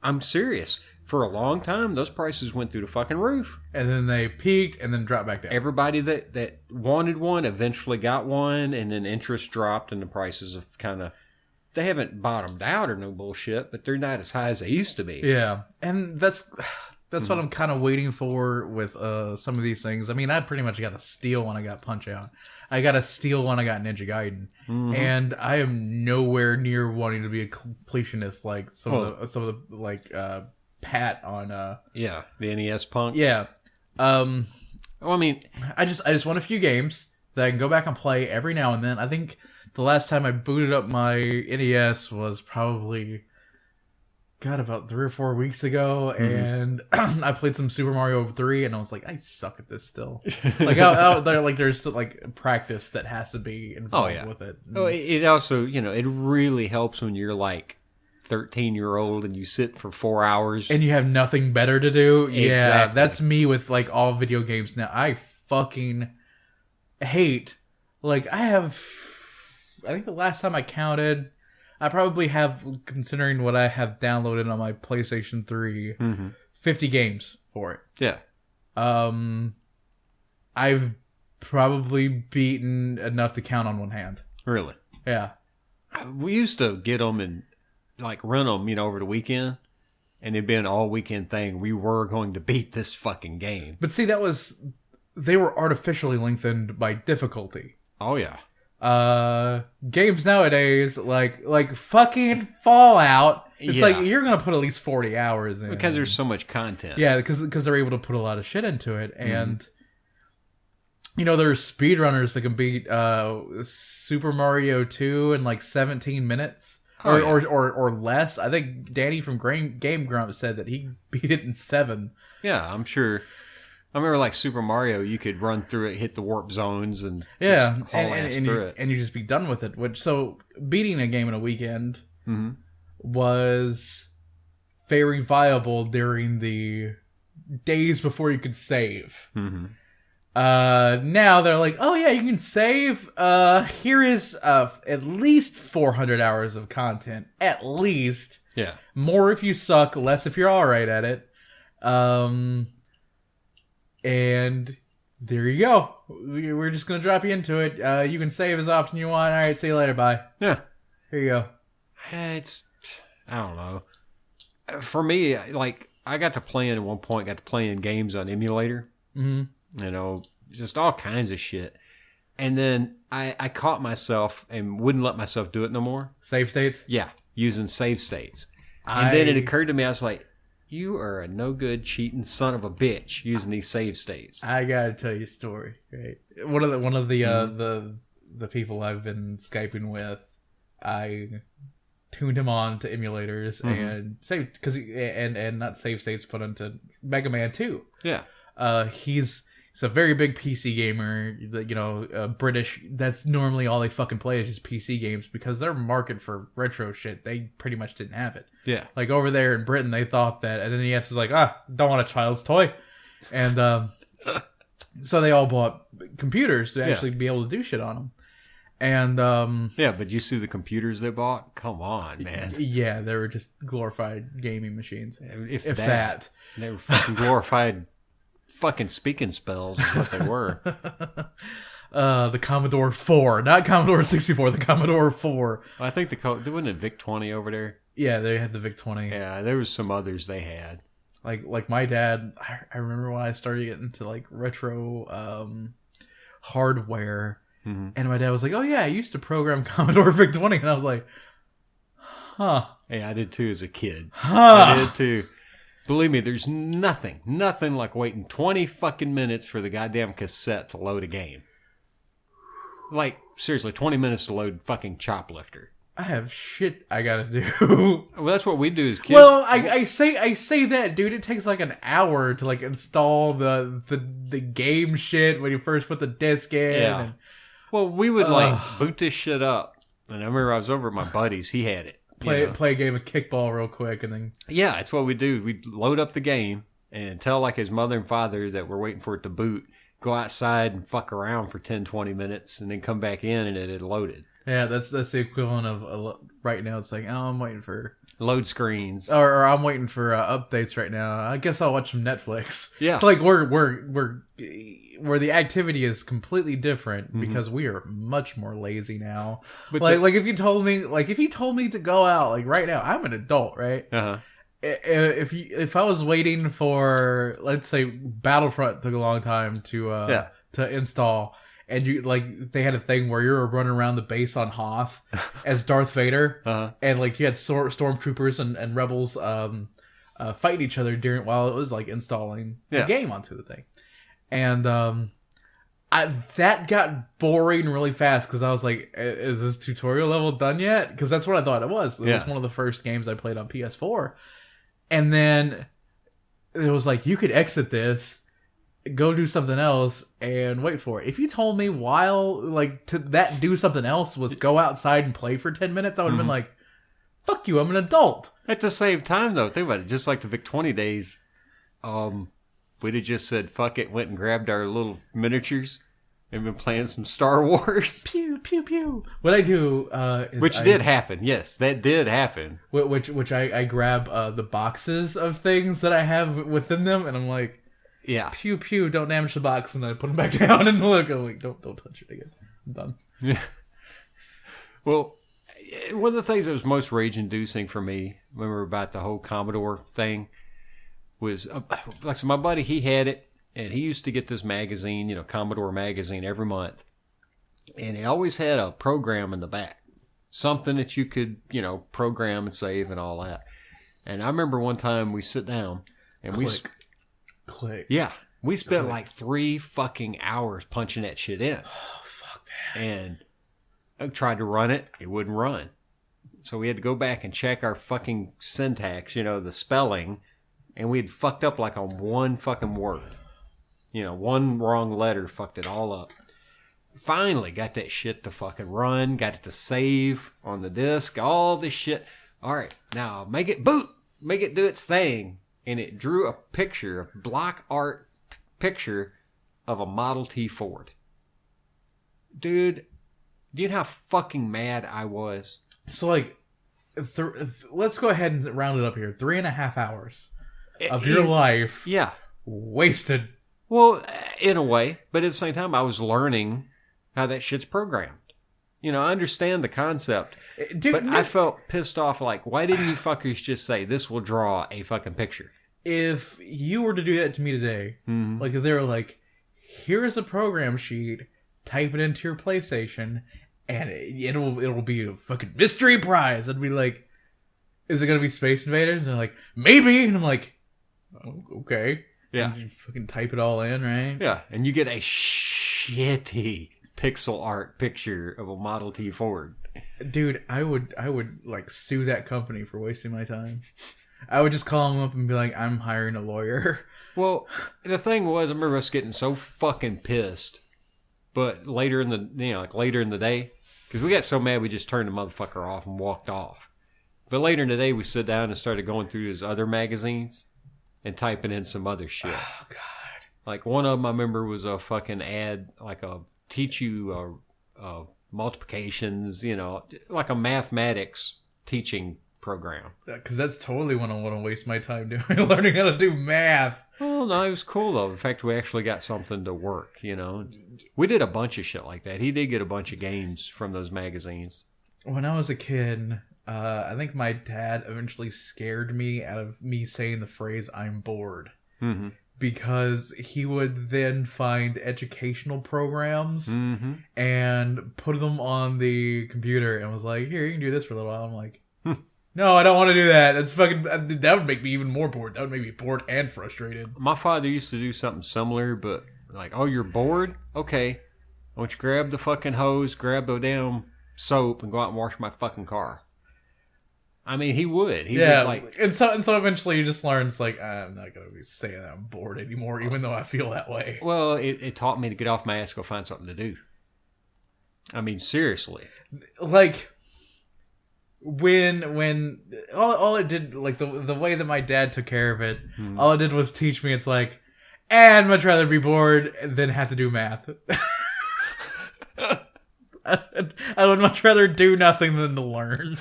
I'm serious. For a long time, those prices went through the fucking roof. And then they peaked and then dropped back down. Everybody that wanted one eventually got one, and then interest dropped and the prices have kind of... They haven't bottomed out or no bullshit, but they're not as high as they used to be. Yeah, and that's what I'm kind of waiting for with some of these things. I mean, I pretty much got a steal when I got Punch-Out. I got a steal when I got Ninja Gaiden. And I am nowhere near wanting to be a completionist like some of the like... Pat on the NES Punk. Yeah. Well, I mean, I just want a few games that I can go back and play every now and then. I think the last time I booted up my NES was probably about 3 or 4 weeks ago, and I played some Super Mario 3, and I was like, I suck at this still. Like out there, like there's like practice that has to be involved with it. Oh, it also, it really helps when you're like 13-year-old and you sit for 4 hours and you have nothing better to do. Exactly. Yeah, that's me with like all video games now. I fucking hate, like I think the last time I counted, I probably have, considering what I have downloaded on my PlayStation 3, 50 games for it. Yeah. I've probably beaten enough to count on one hand. Really? Yeah. We used to get them and like run them, over the weekend, and it'd be an all weekend thing. We were going to beat this fucking game. But see, they were artificially lengthened by difficulty. Oh yeah. Games nowadays, like fucking Fallout, it's like you're gonna put at least 40 hours in because there's so much content. Yeah, because they're able to put a lot of shit into it, and there's speedrunners that can beat Super Mario 2 in like 17 minutes. Or less. I think Danny from Game Grump said that he beat it in 7. Yeah, I'm sure. I remember like Super Mario, you could run through it, hit the warp zones, and just haul ass through it. And you just be done with it. So beating a game in a weekend was very viable during the days before you could save. Mm-hmm. Now they're like, oh yeah, you can save. Here is at least 400 hours of content. At least. Yeah. More if you suck, less if you're alright at it. And there you go. We're just gonna drop you into it. You can save as often you want. Alright, see you later, bye. Yeah. Here you go. I don't know. For me, like, I got to play at one point, games on emulator. Mm-hmm. You know, just all kinds of shit. And then I caught myself and wouldn't let myself do it no more. Save states? Yeah, using save states. And then it occurred to me, I was like, you are a no good cheating son of a bitch using these save states. I gotta tell you a story. Right, one of the people I've been Skyping with, I tuned him on to emulators and saved and not save states, put onto Mega Man 2. Yeah, he's a very big PC gamer. You know, British. That's normally all they fucking play is just PC games because their market for retro shit, they pretty much didn't have it. Yeah, like over there in Britain, they thought that, and then NES was like, don't want a child's toy, and so they all bought computers to actually be able to do shit on them. And yeah, but you see the computers they bought? Come on, man. Yeah, they were just glorified gaming machines. If that. They were fucking glorified fucking speaking spells is what they were. The Commodore 4, not Commodore 64, the Commodore 4. Well, I think wasn't it VIC-20 over there? Yeah, they had the VIC-20. Yeah, there was some others they had. Like my dad, I remember when I started getting into like retro hardware. Mm-hmm. And my dad was like, oh yeah, I used to program Commodore VIC-20. And I was like, huh. Hey, I did too as a kid. Huh. I did too. Believe me, there's nothing like waiting 20 fucking minutes for the goddamn cassette to load a game. Like, seriously, 20 minutes to load fucking Choplifter. I have shit I gotta do. Well, that's what we do as kids. Well, I say that, dude. It takes like an hour to like install the game shit when you first put the disc in. Yeah. And, well, we would like boot this shit up. And I remember I was over at my buddy's. He had it. Play a game of kickball real quick and then... Yeah, that's what we do. We'd load up the game and tell like his mother and father that we're waiting for it to boot. Go outside and fuck around for 10, 20 minutes and then come back in and it had loaded. Yeah, that's the equivalent of right now. It's like, oh, I'm waiting for... Load screens. Or I'm waiting for updates right now. I guess I'll watch some Netflix. Yeah. It's like where the activity is completely different because we are much more lazy now. But like if you told me to go out like right now, I'm an adult, right? Uh-huh. If I was waiting for, let's say, Battlefront took a long time to install, and you like they had a thing where you were running around the base on Hoth as Darth Vader, and like you had stormtroopers and rebels fighting each other while it was like installing the game onto the thing, and that got boring really fast because I was like, is this tutorial level done yet? Because that's what I thought it was. It was one of the first games I played on PS4. And then it was like, you could exit this, go do something else, and wait for it. If you told me while, like, do something else was go outside and play for 10 minutes, I would have been like, fuck you, I'm an adult. At the same time, though, think about it. Just like the VIC-20 days, we'd have just said, fuck it, went and grabbed our little miniatures and been playing some Star Wars. Pew, pew, pew. What I do is... Which did happen. Yes, that did happen. Which I grab the boxes of things that I have within them, and I'm like, yeah, pew, pew, don't damage the box, and then I put them back down and look. I'm like, don't touch it again. I'm done. Yeah. Well, one of the things that was most rage-inducing for me when we were about the whole Commodore thing was, like, so my buddy, he had it. And he used to get this magazine, Commodore magazine every month. And it always had a program in the back. Something that you could, program and save and all that. And I remember one time we sit down and Click. Yeah. We spent like 3 fucking hours punching that shit in. Oh, fuck that. And I tried to run it. It wouldn't run. So we had to go back and check our fucking syntax, the spelling. And we had fucked up like on one fucking word. One wrong letter fucked it all up. Finally got that shit to fucking run, got it to save on the disc, all this shit. All right, now make it boot. make it do its thing. And it drew a picture, a block art picture of a Model T Ford. Dude, do you know how fucking mad I was? So, like, let's go ahead and round it up here. 3.5 hours of your life. Yeah. Wasted. Well, in a way. But at the same time, I was learning how that shit's programmed. You know, I understand the concept. But I felt pissed off, like, why didn't you fuckers just say, this will draw a fucking picture? If you were to do that to me today, like, if they were like, here is a program sheet, type it into your PlayStation, and it'll be a fucking mystery prize. I'd be like, is it going to be Space Invaders? And they're like, maybe. And I'm like, oh, okay. Yeah. And you fucking type it all in, right? Yeah. And you get a shitty pixel art picture of a Model T Ford. Dude, I would like sue that company for wasting my time. I would just call them up and be like, I'm hiring a lawyer. Well, the thing was, I remember us getting so fucking pissed. But later in the day, because we got so mad we just turned the motherfucker off and walked off. But later in the day, we sit down and started going through his other magazines and typing in some other shit. Oh, God. Like, one of them I remember was a fucking ad, like a teach you multiplications, you know, like a mathematics teaching program. Because that's totally what I want to waste my time doing, learning how to do math. Well, no, it was cool, though. In fact, we actually got something to work, you know. We did a bunch of shit like that. He did get a bunch of games from those magazines. When I was a kid, I think my dad eventually scared me out of me saying the phrase, I'm bored. Mm-hmm. Because he would then find educational programs and put them on the computer and was like, here, you can do this for a little while. I'm like, no, I don't want to do that. That's fucking, that would make me even more bored. That would make me bored and frustrated. My father used to do something similar, but like, oh, you're bored? Okay. Why don't you grab the fucking hose, grab the damn soap, and go out and wash my fucking car? I mean, he would. He would, like, and so eventually you just learn, it's like, I'm not going to be saying that I'm bored anymore, even though I feel that way. Well, it taught me to get off my ass, go find something to do. I mean, seriously. Like, when all it did, like, the way that my dad took care of it, all it did was teach me, it's like, I'd much rather be bored than have to do math. I would much rather do nothing than to learn.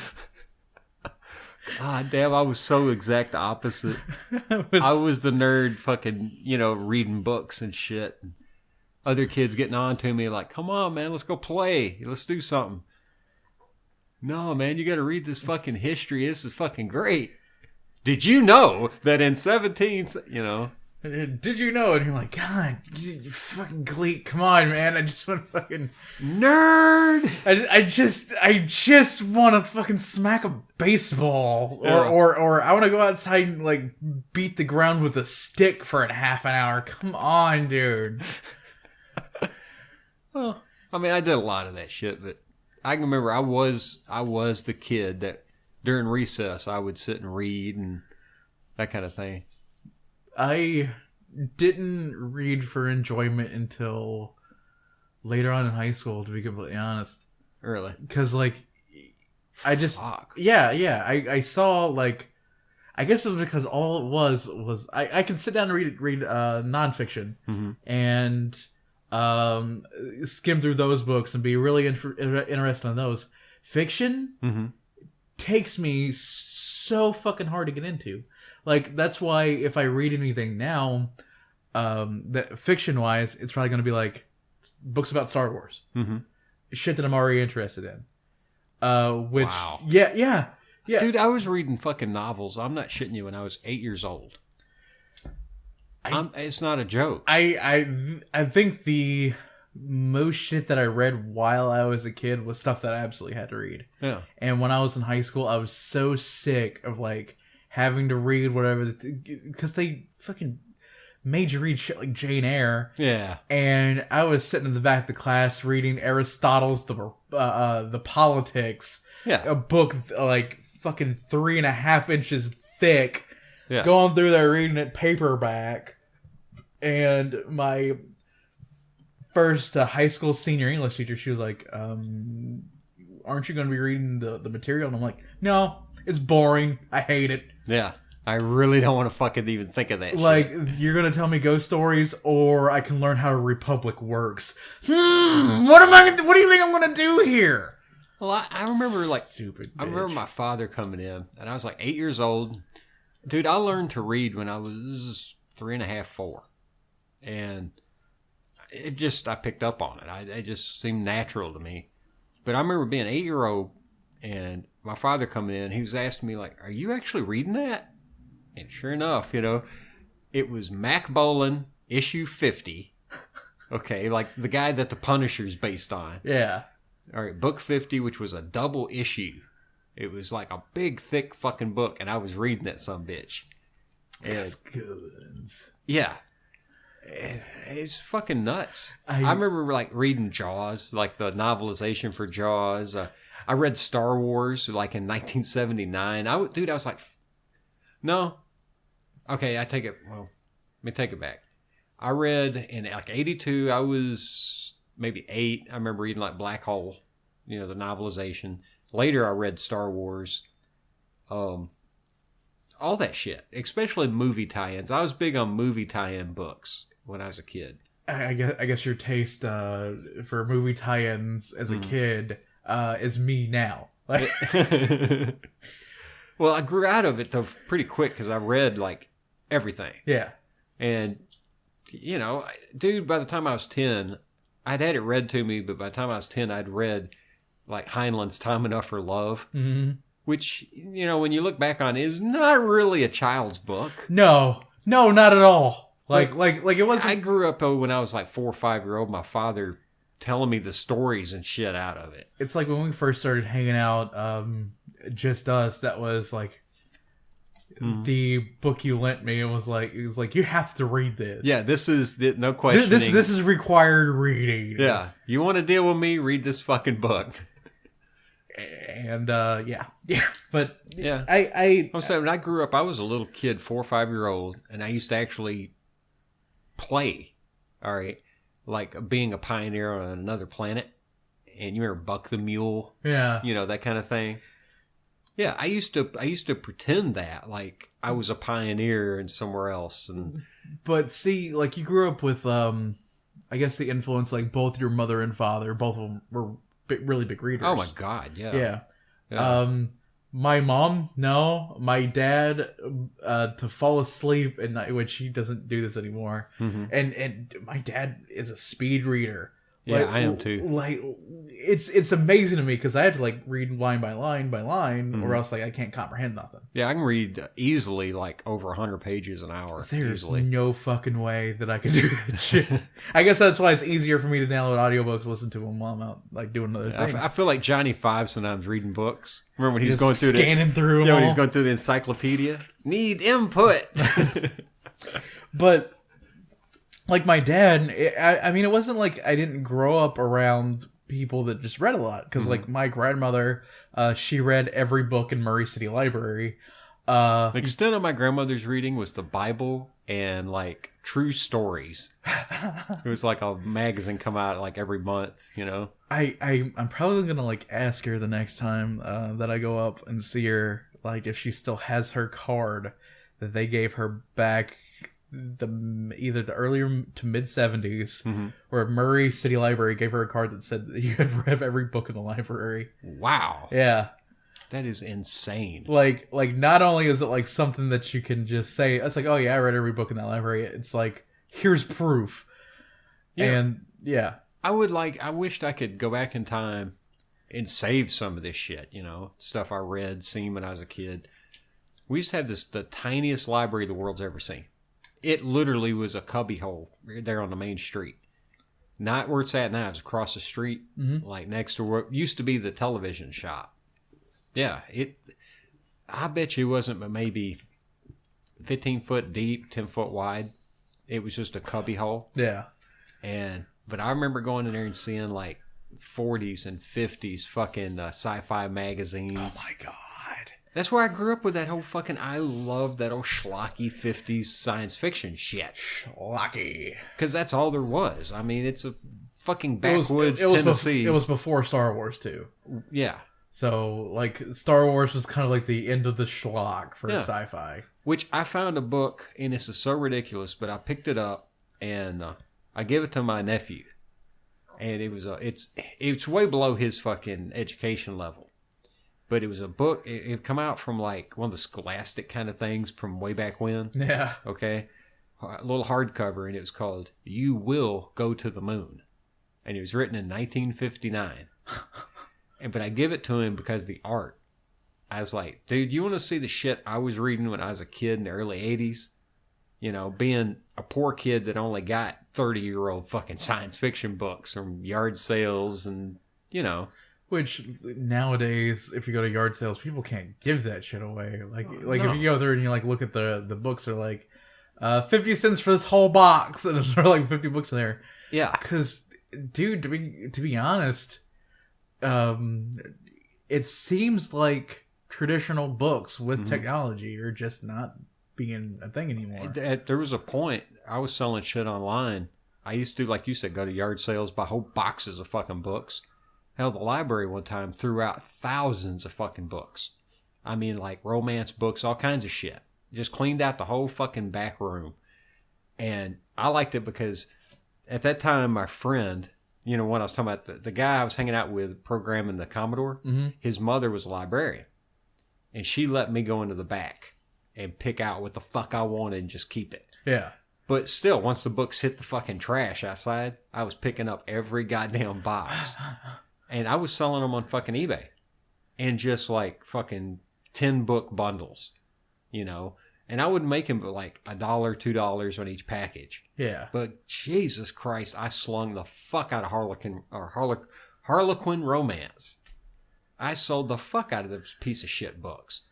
Ah, damn, I was so exact opposite. I was the nerd fucking, you know, reading books and shit. And other kids getting on to me like, come on, man, let's go play. Let's do something. No, man, you got to read this fucking history. This is fucking great. Did you know that in 17, you know? Did you know? And you're like, God, you fucking gleek. Come on, man. I just want to fucking nerd. I just want to fucking smack a baseball, or I want to go outside and like beat the ground with a stick for a half an hour. Come on, dude. Well, I mean, I did a lot of that shit, but I can remember I was the kid that during recess I would sit and read and that kind of thing. I didn't read for enjoyment until later on in high school, to be completely honest. Really? Because, like, I just... Fuck. Yeah. I saw, like... I guess it was because all it was... I could sit down and read nonfiction and skim through those books and be really interested in those. Fiction takes me so fucking hard to get into. Like, that's why if I read anything now, that fiction-wise, it's probably going to be like books about Star Wars. Shit that I'm already interested in. Which, wow. Yeah. Dude, I was reading fucking novels. I'm not shitting you when I was 8 years old. It's not a joke. I think the most shit that I read while I was a kid was stuff that I absolutely had to read. Yeah. And when I was in high school, I was so sick of, like, having to read whatever, because they fucking made you read shit like Jane Eyre. Yeah. And I was sitting in the back of the class reading Aristotle's The Politics. Yeah. A book like fucking 3.5 inches thick. Yeah. Going through there reading it paperback. And my first high school senior English teacher, she was like, aren't you going to be reading the material? And I'm like, no, it's boring. I hate it. Yeah. I really don't want to fucking even think of that Like, shit. you're gonna tell me ghost stories, or I can learn how a republic works. What do you think I'm gonna do here? Well, I remember, like, Stupid I remember bitch. my father coming in, and I was like 8 years old. Dude, I learned to read when I was 3.5, 4. And I picked up on it. It just seemed natural to me. But I remember being an 8-year-old, and my father coming in, he was asking me, like, are you actually reading that? And sure enough, it was Mac Bolan, issue 50. Okay, like the guy that The Punisher's based on. Yeah. All right, book 50, which was a double issue. It was like a big, thick fucking book, and I was reading that sumbitch. That's good. Yeah. It's fucking nuts. I remember, like, reading Jaws, like the novelization for Jaws. I read Star Wars, like, in 1979. I was like, no. Okay, I take it, well, let me take it back. I read in, like, 82, I was maybe 8. I remember reading, like, Black Hole, the novelization. Later, I read Star Wars. All that shit, especially movie tie-ins. I was big on movie tie-in books when I was a kid. I guess your taste for movie tie-ins as a kid is me now. Like, Well, I grew out of it though pretty quick because I read like everything. yeah. And dude, by the time I was 10, I'd had it read to me, but by the time I was 10, I'd read like Heinlein's Time Enough for Love, which, when you look back on it, is not really a child's book. No, not at all. Like it wasn't. I grew up when I was like 4 or 5 year old, my father telling me the stories and shit out of it. It's like when we first started hanging out, just us. That was like the book you lent me. It was like you have to read this. Yeah, this is no questioning. This is required reading. Yeah, you want to deal with me? Read this fucking book. And yeah, but yeah, I'm saying when I grew up, I was a little kid, 4 or 5 year old, and I used to actually play. All right, like being a pioneer on another planet. And you remember Buck the Mule? Yeah, that kind of thing. Yeah, I used to pretend that like I was a pioneer in somewhere else, and but see, like you grew up with I guess the influence, like both your mother and father, both of them were really big readers. Oh my god, yeah. My mom, no. My dad, to fall asleep at night, which he doesn't do this anymore. And my dad is a speed reader. Yeah, I am too. Like, it's amazing to me because I had to like read line by line by line, or else like I can't comprehend nothing. Yeah, I can read easily like over 100 pages an hour. There's easily. no fucking way that I can do that shit. I guess that's why it's easier for me to download audiobooks, listen to them while I'm out like doing other things. I feel like Johnny Five sometimes reading books. Remember when he was Just going through scanning through them when all. he was going through the encyclopedia. Need input. But like my dad, I mean, it wasn't like I didn't grow up around people that just read a lot. Because like my grandmother, she read every book in Murray City Library. The extent of my grandmother's reading was the Bible and like true stories. It was like a magazine come out like every month, I'm probably gonna like ask her the next time that I go up and see her, like if she still has her card that they gave her back either the earlier to mid 70s, where Murray City Library gave her a card that said that you had read every book in the library. Wow. Yeah. That is insane. Like not only is it like something that you can just say, it's like, oh yeah, I read every book in that library. It's like, here's proof. Yeah. And yeah. I wished I could go back in time and save some of this shit, stuff I read, seen when I was a kid. We used to have the tiniest library the world's ever seen. It literally was a cubbyhole right there on the main street. Not where it's at now. It's across the street, like next to what used to be the television shop. Yeah, I bet you it wasn't but maybe 15 foot deep, 10 foot wide. It was just a cubbyhole. Yeah. But I remember going in there and seeing like 40s and 50s fucking sci-fi magazines. Oh my god. That's where I grew up with that whole fucking, I love that old schlocky 50s science fiction shit. Schlocky. Because that's all there was. I mean, it's a fucking backwoods Tennessee. It was before Star Wars too. Yeah. So, like, Star Wars was kind of like the end of the schlock for Yeah. sci-fi. Which I found a book, and this is so ridiculous, but I picked it up and I gave it to my nephew, and it was it's way below his fucking education level, but it was a book. It come out from like one of the Scholastic kind of things from way back when. Yeah. Okay, a little hardcover, and it was called "You Will Go to the Moon," and it was written in 1959. But I give it to him because of the art. I was like, dude, you want to see the shit I was reading when I was a kid in the early 80s? You know, being a poor kid that only got 30-year-old fucking science fiction books from yard sales and, you know. Which, nowadays, if you go to yard sales, people can't give that shit away. Like No. if you go there and you, like, look at the books, they're like, 50 cents for this whole box. And there's like 50 books in there. Yeah. Because, dude, to be honest, it seems like traditional books with technology are just not being a thing anymore. There was a point I was selling shit online. I used to, like you said, go to yard sales, buy whole boxes of fucking books. Hell, the library one time threw out thousands of fucking books. I mean, like romance books, all kinds of shit. Just cleaned out the whole fucking back room. And I liked it because at that time, my friend, you know what I was talking about, the guy I was hanging out with programming the Commodore, his mother was a librarian. And she let me go into the back and pick out what the fuck I wanted and just keep it. Yeah. But still, once the books hit the fucking trash outside, I was picking up every goddamn box. And I was selling them on fucking eBay. And just like fucking 10 book bundles, you know. And I would make them like $1, $2 on each package. Yeah. But Jesus Christ, I slung the fuck out of Harlequin Romance. I sold the fuck out of those piece of shit books.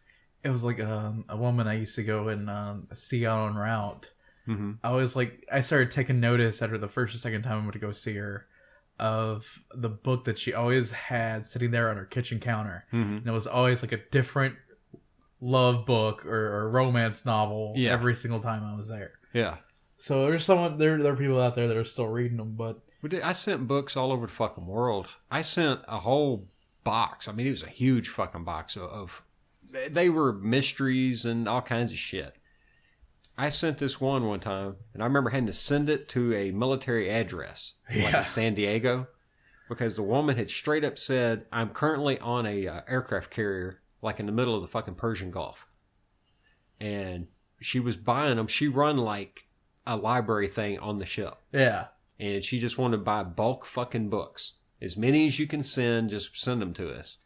It was like a woman I used to go and see out on route. Mm-hmm. I started taking notice after the first or second time I went to go see her of the book that she always had sitting there on her kitchen counter. Mm-hmm. And it was always like a different love book or romance novel every single time I was there. Yeah. So there are people out there that are still reading them, but I sent books all over the fucking world. I sent a whole box. I mean, it was a huge fucking box of they were mysteries and all kinds of shit. I sent this one time, and I remember having to send it to a military address, like in San Diego, because the woman had straight up said, I'm currently on a aircraft carrier, like in the middle of the fucking Persian Gulf. And she was buying them. She run like a library thing on the ship. yeah. And she just wanted to buy bulk fucking books. As many as you can send, just send them to us.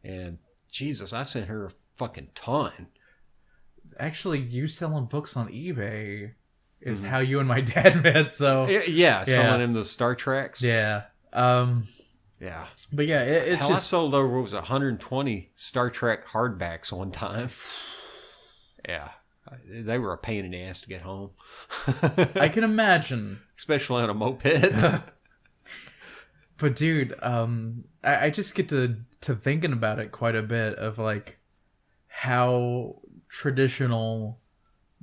And Jesus, I sent her a fucking ton. Actually, you selling books on eBay is how you and my dad met. So Yeah, selling him the Star Treks. yeah, Yeah. but yeah, it's Hell, I just sold over, what was it, 120 Star Trek hardbacks one time. Yeah. They were a pain in the ass to get home. I can imagine. Especially on a moped. But dude, I just get to thinking about it quite a bit of like how traditional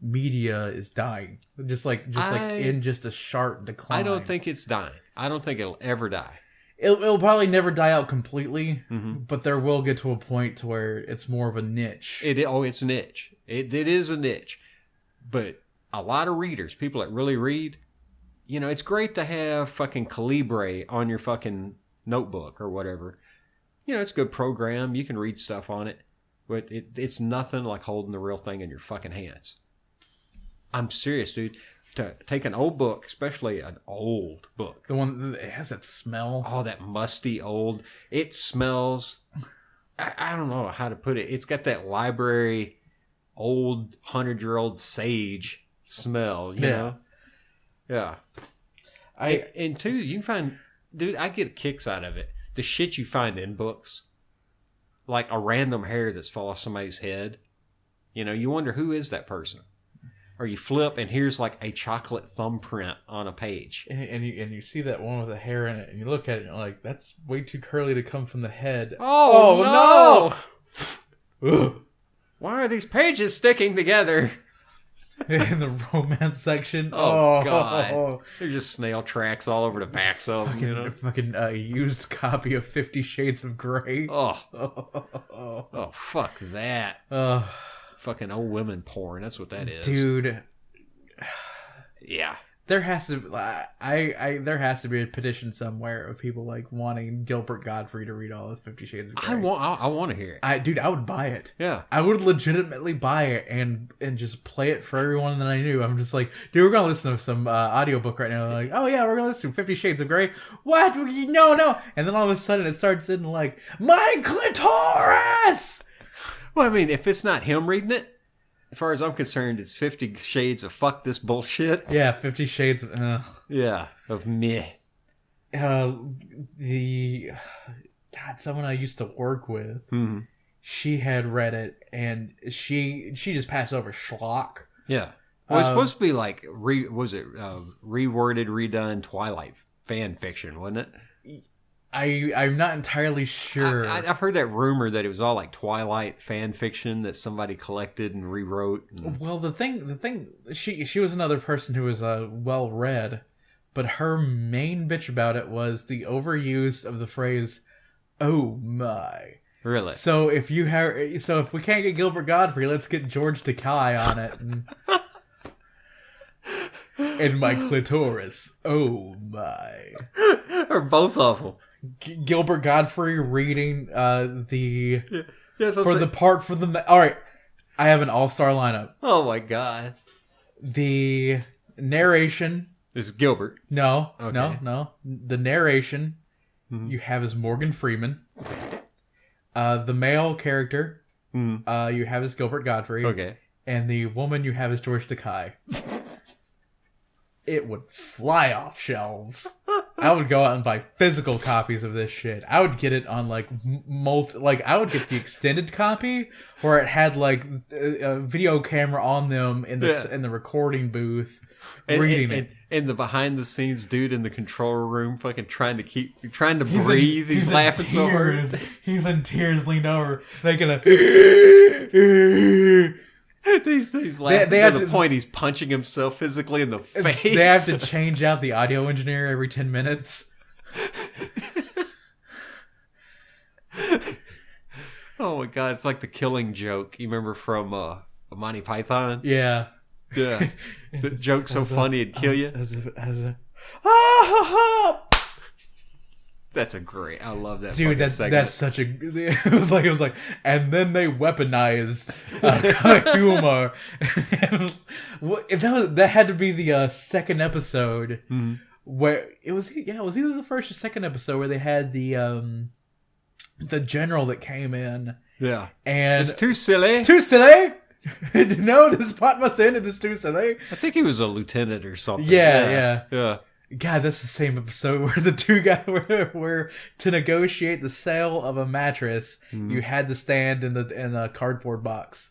media is dying, just like in just a sharp decline. I don't think it's dying. I don't think it'll ever die. It'll probably never die out completely, but there will get to a point to where it's more of a niche. It's a niche. It is a niche. But a lot of readers, people that really read, you know, it's great to have fucking Calibre on your fucking notebook or whatever. You know, it's a good program. You can read stuff on it. But it's nothing like holding the real thing in your fucking hands. I'm serious, dude. To take an old book, especially an old book. The one that has that smell. Oh, that musty old. It smells. I don't know how to put it. It's got that library, old 100-year-old sage smell, you know? Yeah. And two, you can find, dude, I get kicks out of it. The shit you find in books. Like a random hair that's fall off somebody's head. You know, you wonder who is that person. Or you flip and here's like a chocolate thumbprint on a page. And you see that one with the hair in it, and you look at it and you're like, that's way too curly to come from the head. Oh no! Why are these pages sticking together? in the romance section. Oh, God. There's just snail tracks all over the backs of them, you know? Fucking used copy of 50 Shades of Grey. Oh, fuck that. Fucking old women porn. That's what that is. Dude. Yeah. There has to there has to be a petition somewhere of people like wanting Gilbert Gottfried to read all of 50 Shades of Grey. I want to hear it. Dude, I would buy it. Yeah. I would legitimately buy it and just play it for everyone that I knew. I'm just like, dude, we're gonna listen to some audiobook right now. Like, oh yeah, we're gonna listen to 50 Shades of Grey. What? No. And then all of a sudden it starts in like, my clitoris! Well, I mean, if it's not him reading it, as far as I'm concerned, it's 50 Shades of fuck this bullshit. Yeah, 50 Shades of... Yeah, of meh. Someone I used to work with, she had read it, and she just passed over schlock. Yeah. Well, it's supposed to be like, reworded, redone Twilight fan fiction, wasn't it? I'm not entirely sure. I've heard that rumor that it was all like Twilight fan fiction that somebody collected and rewrote. Well, the thing, she was another person who was well read, but her main bitch about it was the overuse of the phrase "oh my." Really? So if we can't get Gilbert Gottfried, let's get George Takei on it. And my clitoris, oh my. Or both of them. Gilbert Gottfried reading the part for the all right. I have an all-star lineup. Oh my god! The narration is Gilbert. No, okay. no. The narration you have is Morgan Freeman. The male character you have is Gilbert Gottfried. Okay, and the woman you have is George Takei. It would fly off shelves. I would go out and buy physical copies of this shit. I would get it on like I would get the extended copy where it had like a video camera on them in the recording booth reading it. And the behind the scenes dude in the control room fucking trying to breathe. He's laughing so hard. He's in tears, leaned over, making a He's laughing to the point he's punching himself physically in the face. They have to change out the audio engineer every 10 minutes. Oh my god, it's like the Killing Joke. You remember from Monty Python? Yeah. Yeah. The joke's so funny it'd kill you. That's a great. I love that. Dude, that's such a. It was like, and then they weaponized humor. That had to be the second episode where it was. Yeah, it was either the first or second episode where they had the general that came in. Yeah, and it's too silly. Too silly. No, this pot must end. It is too silly. I think he was a lieutenant or something. Yeah. God, that's the same episode where the two guys were to negotiate the sale of a mattress. You had to stand in a cardboard box.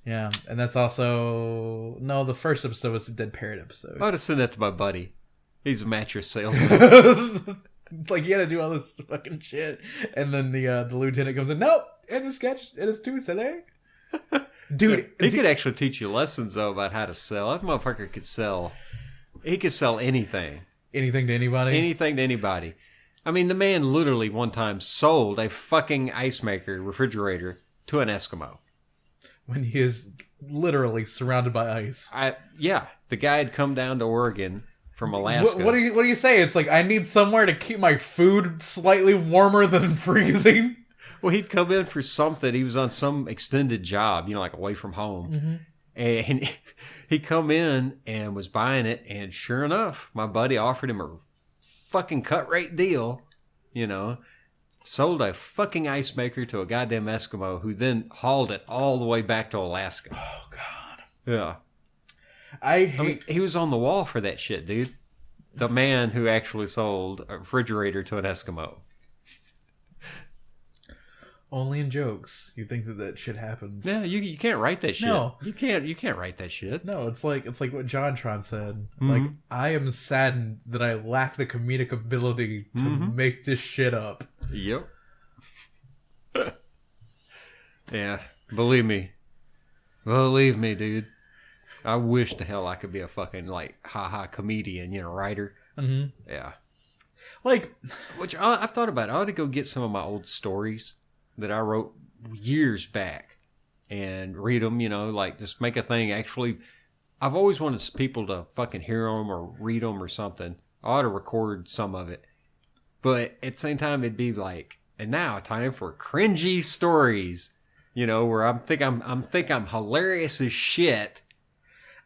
Yeah, and that's also the first episode was the Dead Parrot episode. I would have sent that to my buddy. He's a mattress salesman. Like, you had to do all this fucking shit, and then the lieutenant comes in. Nope, in the sketch, it is too silly. Dude, he could actually teach you lessons though about how to sell. That motherfucker could sell. He could sell anything. Anything to anybody? Anything to anybody. I mean, the man literally one time sold a fucking ice maker refrigerator to an Eskimo. When he is literally surrounded by ice. The guy had come down to Oregon from Alaska. What do you say? It's like, I need somewhere to keep my food slightly warmer than freezing. Well, he'd come in for something. He was on some extended job, like away from home. And he come in and was buying it, and sure enough, my buddy offered him a fucking cut rate deal, sold a fucking ice maker to a goddamn Eskimo who then hauled it all the way back to Alaska. Oh, God. Yeah. I mean, he was on the wall for that shit, dude. The man who actually sold a refrigerator to an Eskimo. Only in jokes. You think that shit happens. Yeah, you can't write that shit. No. You can't write that shit. No, it's like what JonTron said. Like, I am saddened that I lack the comedic ability to make this shit up. Yep. Yeah, believe me, dude. I wish the hell I could be a fucking like haha comedian, writer. Mm-hmm. Yeah. Like, Which I've thought about. I ought to go get some of my old stories that I wrote years back and read them, like just make a thing. Actually, I've always wanted people to fucking hear them or read them or something. I ought to record some of it. But at the same time, it'd be like, and now time for cringy stories, where I'm hilarious as shit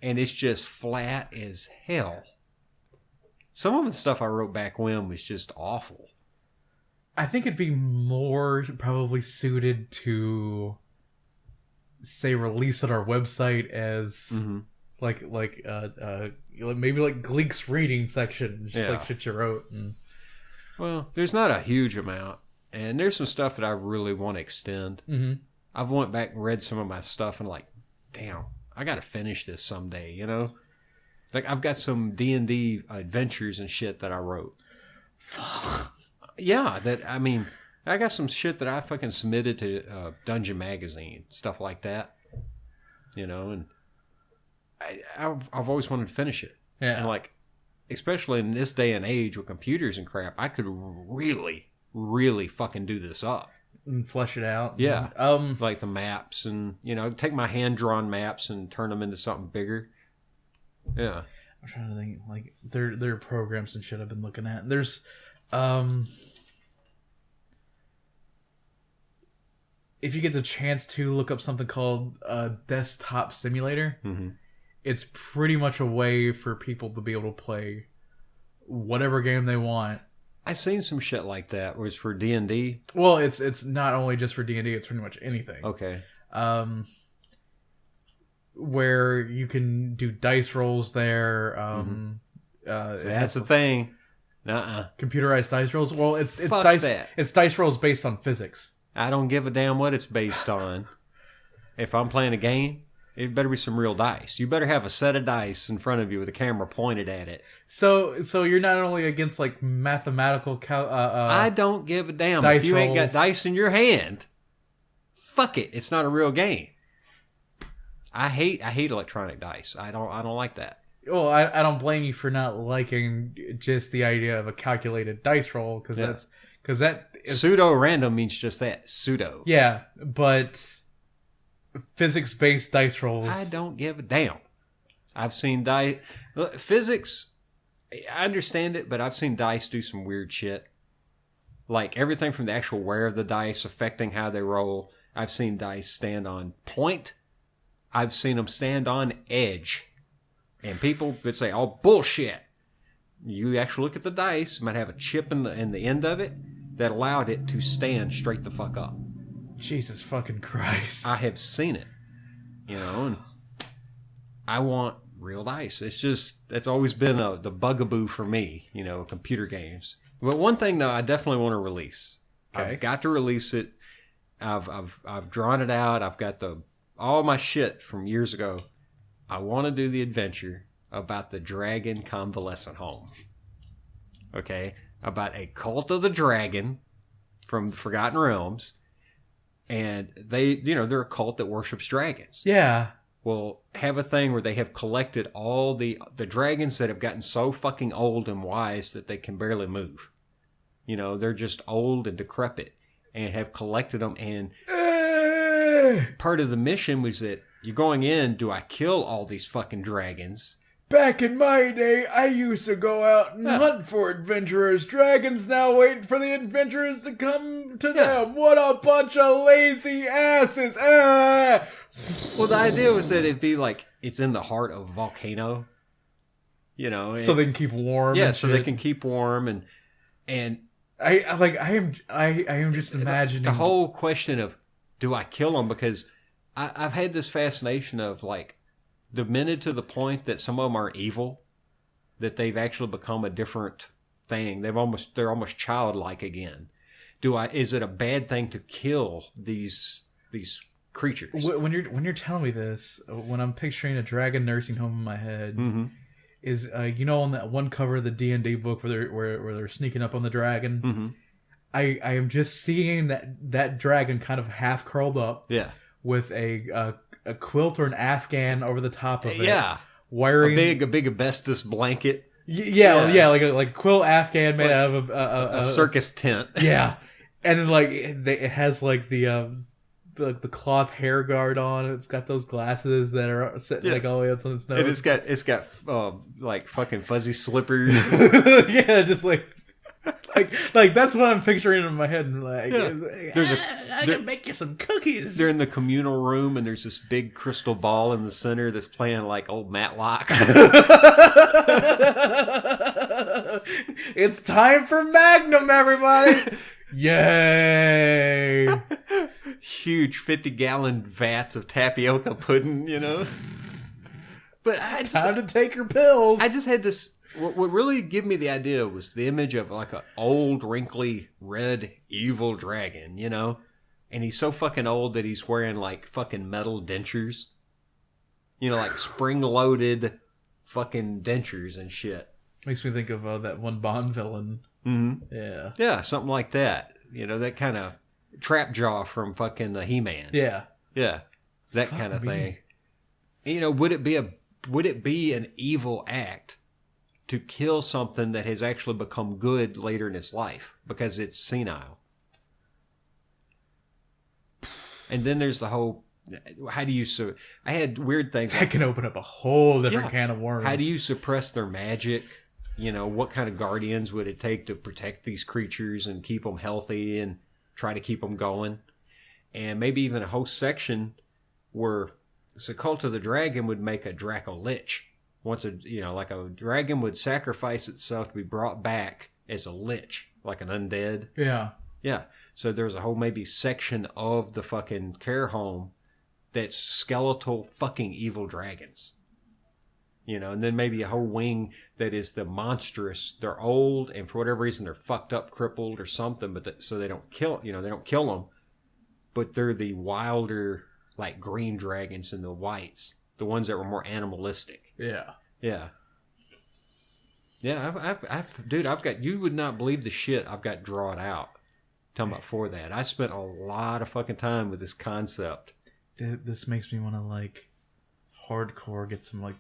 and it's just flat as hell. Some of the stuff I wrote back when was just awful. I think it'd be more probably suited to, say, release at our website as maybe like Gleek's reading section, just like shit you wrote. Well, there's not a huge amount, and there's some stuff that I really want to extend. Mm-hmm. I've went back and read some of my stuff and like, damn, I got to finish this someday. Like I've got some D&D adventures and shit that I wrote. Yeah, I got some shit that I fucking submitted to Dungeon Magazine, stuff like that. And I've always wanted to finish it. Yeah. And like, especially in this day and age with computers and crap, I could really, really fucking do this up. And flesh it out. Yeah. Like the maps and, take my hand-drawn maps and turn them into something bigger. Yeah. I'm trying to think, like, there are programs and shit I've been looking at. There's, if you get the chance to look up something called Desktop Simulator, it's pretty much a way for people to be able to play whatever game they want. I've seen some shit like that where it's for D&D. Well, it's not only just for D&D, it's pretty much anything. Okay. Where you can do dice rolls there. So that's the thing. Computerized dice rolls. Well, it's Fuck dice. that. It's dice rolls based on physics. I don't give a damn what it's based on. If I'm playing a game, it better be some real dice. You better have a set of dice in front of you with a camera pointed at it. So you're not only against like mathematical. I don't give a damn dice if you ain't got rolls. dice in your hand. Fuck it. It's not a real game. I hate electronic dice. I don't like that. Well, I don't blame you for not liking just the idea of a calculated dice roll because that is, pseudo random means just that, pseudo. Yeah, but physics based dice rolls. I don't give a damn. I've seen dice physics. I understand it, but I've seen dice do some weird shit. Like everything from the actual wear of the dice affecting how they roll. I've seen dice stand on point. I've seen them stand on edge. And people would say, oh, bullshit. You actually look at the dice, might have a chip in the end of it that allowed it to stand straight the fuck up. Jesus fucking Christ. I have seen it. And I want real dice. It's just, that's always been the bugaboo for me, computer games. But one thing, though, I definitely want to release. Okay. I've got to release it. I've drawn it out. I've got all my shit from years ago. I want to do the adventure about the Dragon Convalescent Home. Okay? About a cult of the dragon from the Forgotten Realms. And they're a cult that worships dragons. Yeah. Well, have a thing where they have collected all the dragons that have gotten so fucking old and wise that they can barely move. They're just old and decrepit. And have collected them. And part of the mission was that you're going in, do I kill all these fucking dragons? Back in my day, I used to go out and hunt for adventurers. Dragons now wait for the adventurers to come to them. What a bunch of lazy asses. Ah! Well, the idea was that it'd be like, it's in the heart of a volcano. So they can keep warm. Yeah, and so shit. they can keep warm and I am just imagining the whole question of, do I kill them? Because I've had this fascination of like, demented to the point that some of them aren't evil, that they've actually become a different thing. They're almost childlike again. Is it a bad thing to kill these creatures? When you're telling me this, when I'm picturing a dragon nursing home in my head, is on that one cover of the D&D book where they're sneaking up on the dragon. I am just seeing that dragon kind of half curled up. Yeah. with a quilt or an Afghan over the top of it. Yeah. Wiring A big asbestos blanket. Yeah, like a quilt Afghan made out of A circus tent. Yeah, and then, like it has like the cloth hair guard on. It's got those glasses that are sitting like all the way up on its nose. And it's got like fucking fuzzy slippers. Yeah, just like that's what I'm picturing in my head. Like, I can make you some cookies. They're in the communal room, and there's this big crystal ball in the center that's playing like old Matlock. It's time for Magnum, everybody! Yay! Huge 50-gallon vats of tapioca pudding, you know. But time to take your pills. I just had this. What really gave me the idea was the image of like an old, wrinkly, red, evil dragon, you know? And he's so fucking old that he's wearing like fucking metal dentures. You know, like spring-loaded fucking dentures and shit. Makes me think of that one Bond villain. Mm-hmm. Yeah. Yeah, something like that. You know, that kind of trap jaw from fucking He-Man. Yeah. Yeah. That kind of thing. You know, would it be an evil act to kill something that has actually become good later in its life because it's senile? And then there's the whole, how do you, I had weird things. That can open up a whole different can of worms. How do you suppress their magic? You know, what kind of guardians would it take to protect these creatures and keep them healthy and try to keep them going? And maybe even a whole section where the Cult of the Dragon would make a Draco-Lich. Once like a dragon would sacrifice itself to be brought back as a lich, like an undead. Yeah. Yeah. So there's a whole maybe section of the fucking care home that's skeletal fucking evil dragons. You know, and then maybe a whole wing that is the monstrous. They're old, and for whatever reason they're fucked up, crippled, or something. But so they don't kill. You know, they don't kill them. But they're the wilder, like green dragons and the whites, the ones that were more animalistic. Yeah. Yeah. Yeah, I've got, you would not believe the shit I've got drawn out. Talking about for that. I spent a lot of fucking time with this concept. This makes me want to, like, hardcore get some, like,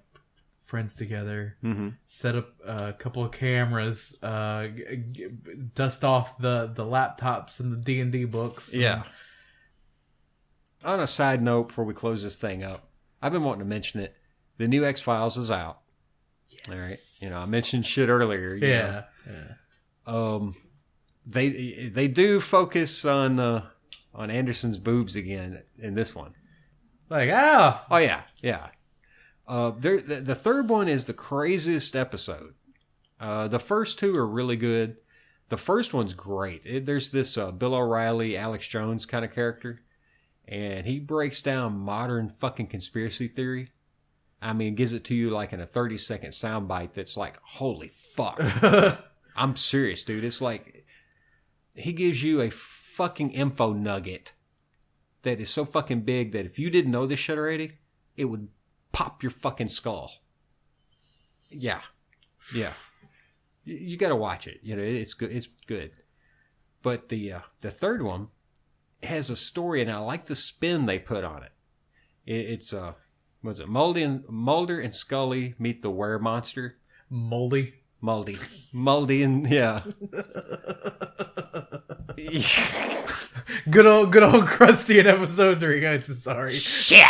friends together, set up a couple of cameras, dust off the laptops and the D&D books. Yeah. On a side note, before we close this thing up, I've been wanting to mention it. The new X-Files is out. Yes. All right. You know, I mentioned shit earlier. Yeah. They do focus on Anderson's boobs again in this one. Like, oh yeah. The third one is the craziest episode. The first two are really good. The first one's great. There's this Bill O'Reilly, Alex Jones kind of character, and he breaks down modern fucking conspiracy theory. I mean, gives it to you like in a 30-second soundbite that's like, holy fuck. I'm serious, dude. It's like, he gives you a fucking info nugget that is so fucking big that if you didn't know this shit already, it would pop your fucking skull. Yeah. You got to watch it. You know, it's good. It's good. But the third one has a story, and I like the spin they put on it. It's was it Mulder and Scully meet the were-monster? Moldy, and yeah. Good old Krusty in episode 3, guys. Sorry. Shit.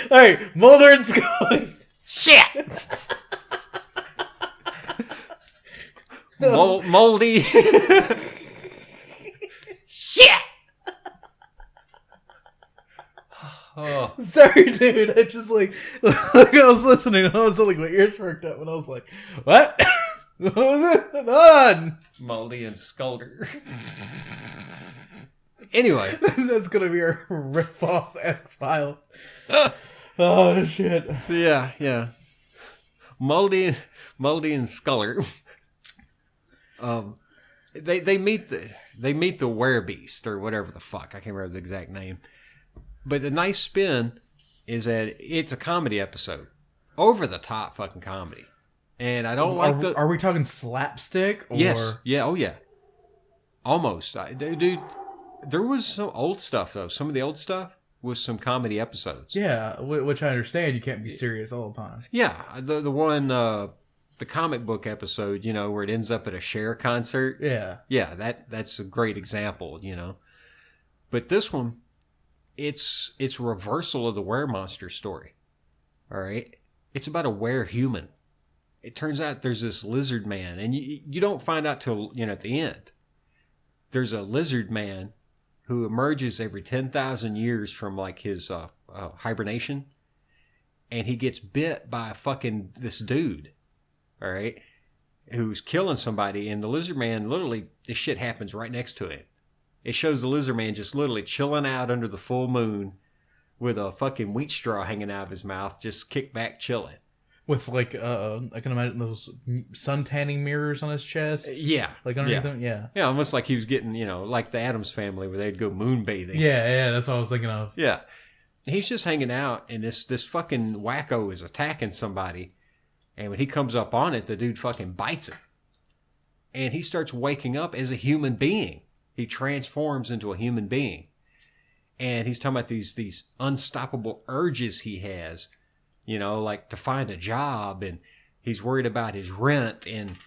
All right, Mulder and Scully. Shit. Moldy. Shit. Oh. Sorry, dude. I just like I was listening and I was like, my ears perked up and I was like, what? What was it? Hold on. Moldy and Sculder. Anyway. That's going to be our rip-off X-File. Oh, shit. So, yeah. Moldy and Sculler. They meet the werebeast or whatever the fuck. I can't remember the exact name. But the nice spin is that it's a comedy episode. Over the top fucking comedy. And I don't Are we talking slapstick? Or? Yes. Yeah. Oh, yeah. Almost. Dude, There was some old stuff, though. Some of the old stuff was some comedy episodes. Yeah, which I understand. You can't be serious all the time. Yeah, the one, the comic book episode, where it ends up at a Cher concert. Yeah. Yeah, that's a great example, But this one, it's a reversal of the were-monster story. All right? It's about a were-human. It turns out there's this lizard man, and you don't find out till, at the end. There's a lizard man who emerges every 10,000 years from, like, his hibernation, and he gets bit by this dude, all right, who's killing somebody, and the lizard man, literally, this shit happens right next to him. It shows the lizard man just literally chilling out under the full moon with a fucking wheat straw hanging out of his mouth, just kick back chilling. With, like, I can imagine those sun tanning mirrors on his chest. Yeah. Like underneath him? Yeah. Yeah, almost like he was getting, like the Addams Family where they'd go moonbathing. Yeah, that's what I was thinking of. Yeah. He's just hanging out, and this fucking wacko is attacking somebody, and when he comes up on it, the dude fucking bites him. And he starts waking up as a human being. He transforms into a human being. And he's talking about these unstoppable urges he has, like to find a job, and he's worried about his rent. And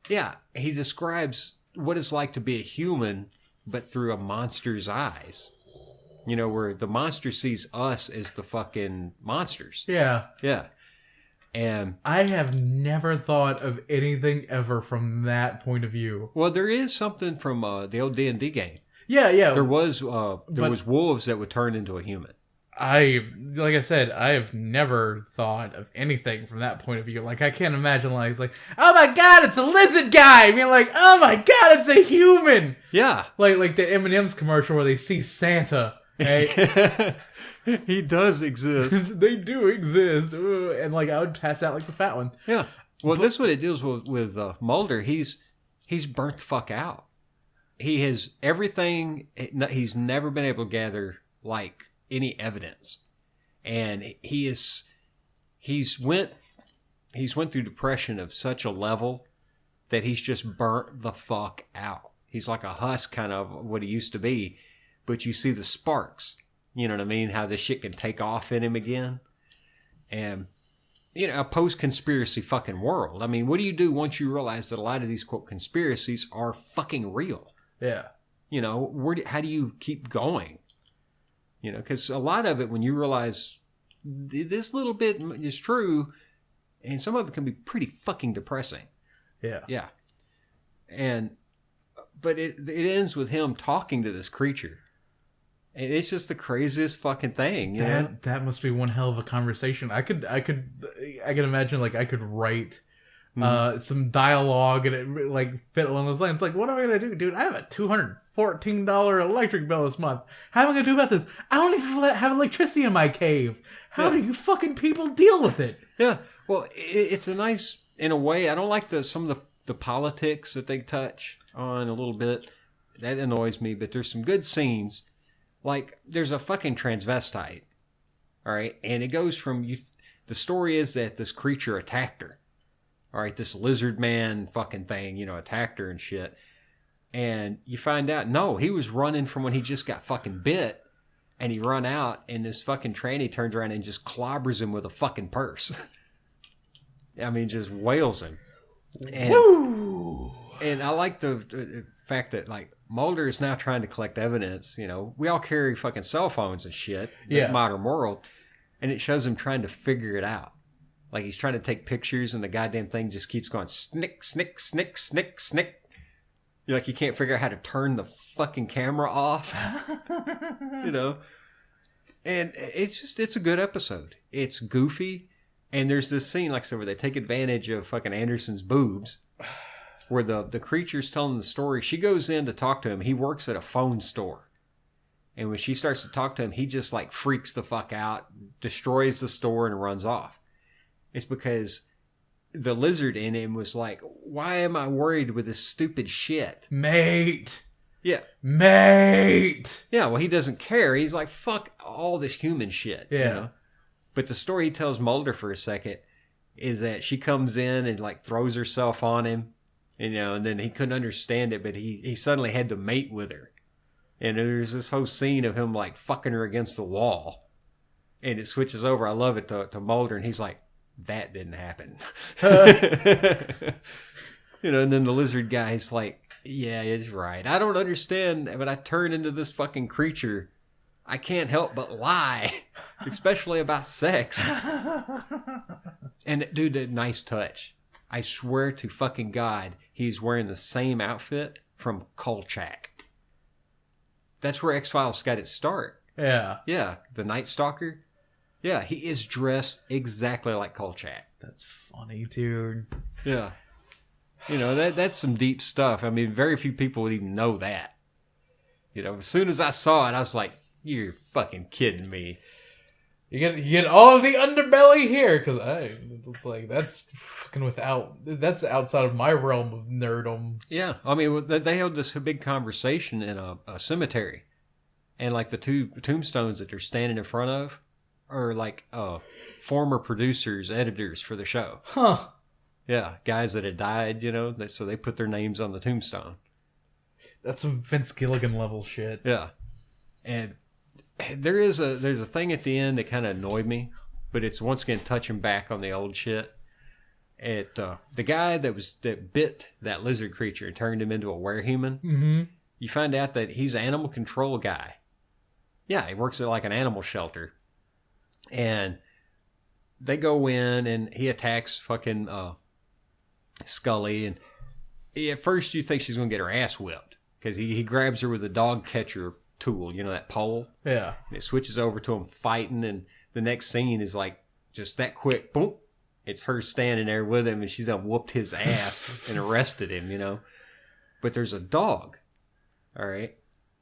yeah, he describes what it's like to be a human, but through a monster's eyes. Where the monster sees us as the fucking monsters. Yeah. Yeah. And I have never thought of anything ever from that point of view. Well, there is something from the old D&D game. Yeah. There was wolves that would turn into a human. Like I said, I have never thought of anything from that point of view. Like, I can't imagine, like, it's like, oh my god, it's a lizard guy! I mean, like, oh my god, it's a human! Yeah. Like the M&M's commercial where they see Santa. Right? He does exist. They do exist. Ooh, and, like, I would pass out like the fat one. Yeah. Well, this is what it deals with Mulder. He's burnt the fuck out. He has everything. He's never been able to gather, like, any evidence. And he's went through depression of such a level that he's just burnt the fuck out. He's like a husk, kind of what he used to be, but you see the sparks. You know what I mean? How this shit can take off in him again. And, a post-conspiracy fucking world. I mean, what do you do once you realize that a lot of these, quote, conspiracies are fucking real? Yeah. How do you keep going? Because a lot of it, when you realize this little bit is true, and some of it can be pretty fucking depressing. Yeah. Yeah. But it ends with him talking to this creature. And it's just the craziest fucking thing. That must be one hell of a conversation. I could imagine, like, I could write some dialogue and it, like, fit along those lines. Like, what am I gonna do, dude? I have a $214 electric bill this month. How am I gonna do about this? I don't even have electricity in my cave. How do you fucking people deal with it? Yeah. Well, it's a nice, in a way. I don't like some of the politics that they touch on a little bit. That annoys me. But there's some good scenes. Like, there's a fucking transvestite, all right? And it goes from, the story is that this creature attacked her, all right? This lizard man fucking thing, attacked her and shit. And you find out, no, he was running from when he just got fucking bit, and he run out, and this fucking tranny turns around and just clobbers him with a fucking purse. I mean, just wails him. And, Woo! And I like the fact that, like, Mulder is now trying to collect evidence. We all carry fucking cell phones and shit in the modern world, and it shows him trying to figure it out. Like, he's trying to take pictures, and the goddamn thing just keeps going snick, snick, snick, snick, snick. Like, you can't figure out how to turn the fucking camera off. And it's a good episode. It's goofy, and there's this scene, like I said, where they take advantage of fucking Anderson's boobs. Where the creature's telling the story. She goes in to talk to him. He works at a phone store. And when she starts to talk to him, he just, like, freaks the fuck out, destroys the store, and runs off. It's because the lizard in him was like, why am I worried with this stupid shit? Mate! Yeah. Mate! Yeah, well, he doesn't care. He's like, fuck all this human shit. Yeah. But the story he tells Mulder for a second is that she comes in and, like, throws herself on him. And then he couldn't understand it, but he suddenly had to mate with her. And there's this whole scene of him like fucking her against the wall. And it switches over. I love it to Mulder, and he's like, that didn't happen. You know, and then the lizard guy's like, yeah, it's right. I don't understand, but I turn into this fucking creature. I can't help but lie, especially about sex. And dude, a nice touch. I swear to fucking God, he's wearing the same outfit from Kolchak. That's where X-Files got its start. Yeah. Yeah, the Night Stalker. Yeah, he is dressed exactly like Kolchak. That's funny, dude. Yeah. You know, that's some deep stuff. I mean, very few people would even know that. You know, as soon as I saw it, I was like, you're fucking kidding me. You get all of the underbelly here, because it's like, that's fucking that's outside of my realm of nerdom. Yeah, I mean, they held this big conversation in a cemetery. And like the two tombstones that they're standing in front of are like former producers, editors for the show. Huh. Yeah, guys that had died, you know, so they put their names on the tombstone. That's some Vince Gilligan level shit. Yeah. And there's a thing at the end that kind of annoyed me, but it's once again touching back on the old shit. The guy that bit that lizard creature and turned him into a werehuman, mm-hmm. You find out that he's an animal control guy. Yeah, he works at like an animal shelter. And they go in and he attacks fucking Scully. And at first you think she's going to get her ass whipped because he grabs her with a dog catcher tool, you know, that pole. Yeah. And it switches over to him fighting. And the next scene is like just that quick, boom. It's her standing there with him and she's done whooped his ass and arrested him, you know. But there's a dog. All right.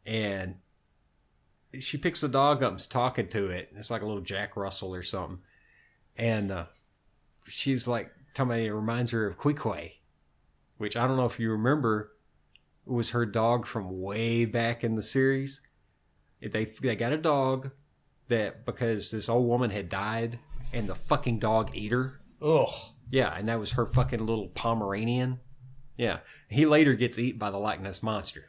And she picks the dog up and is talking to it. It's like a little Jack Russell or something. And she's like, talking about it reminds her of Queequeg, which I don't know if you remember, was her dog from way back in the series. They got a dog that, because this old woman had died and the fucking dog ate her. Ugh. Yeah, and that was her fucking little Pomeranian. Yeah. He later gets eaten by the Loch Ness Monster.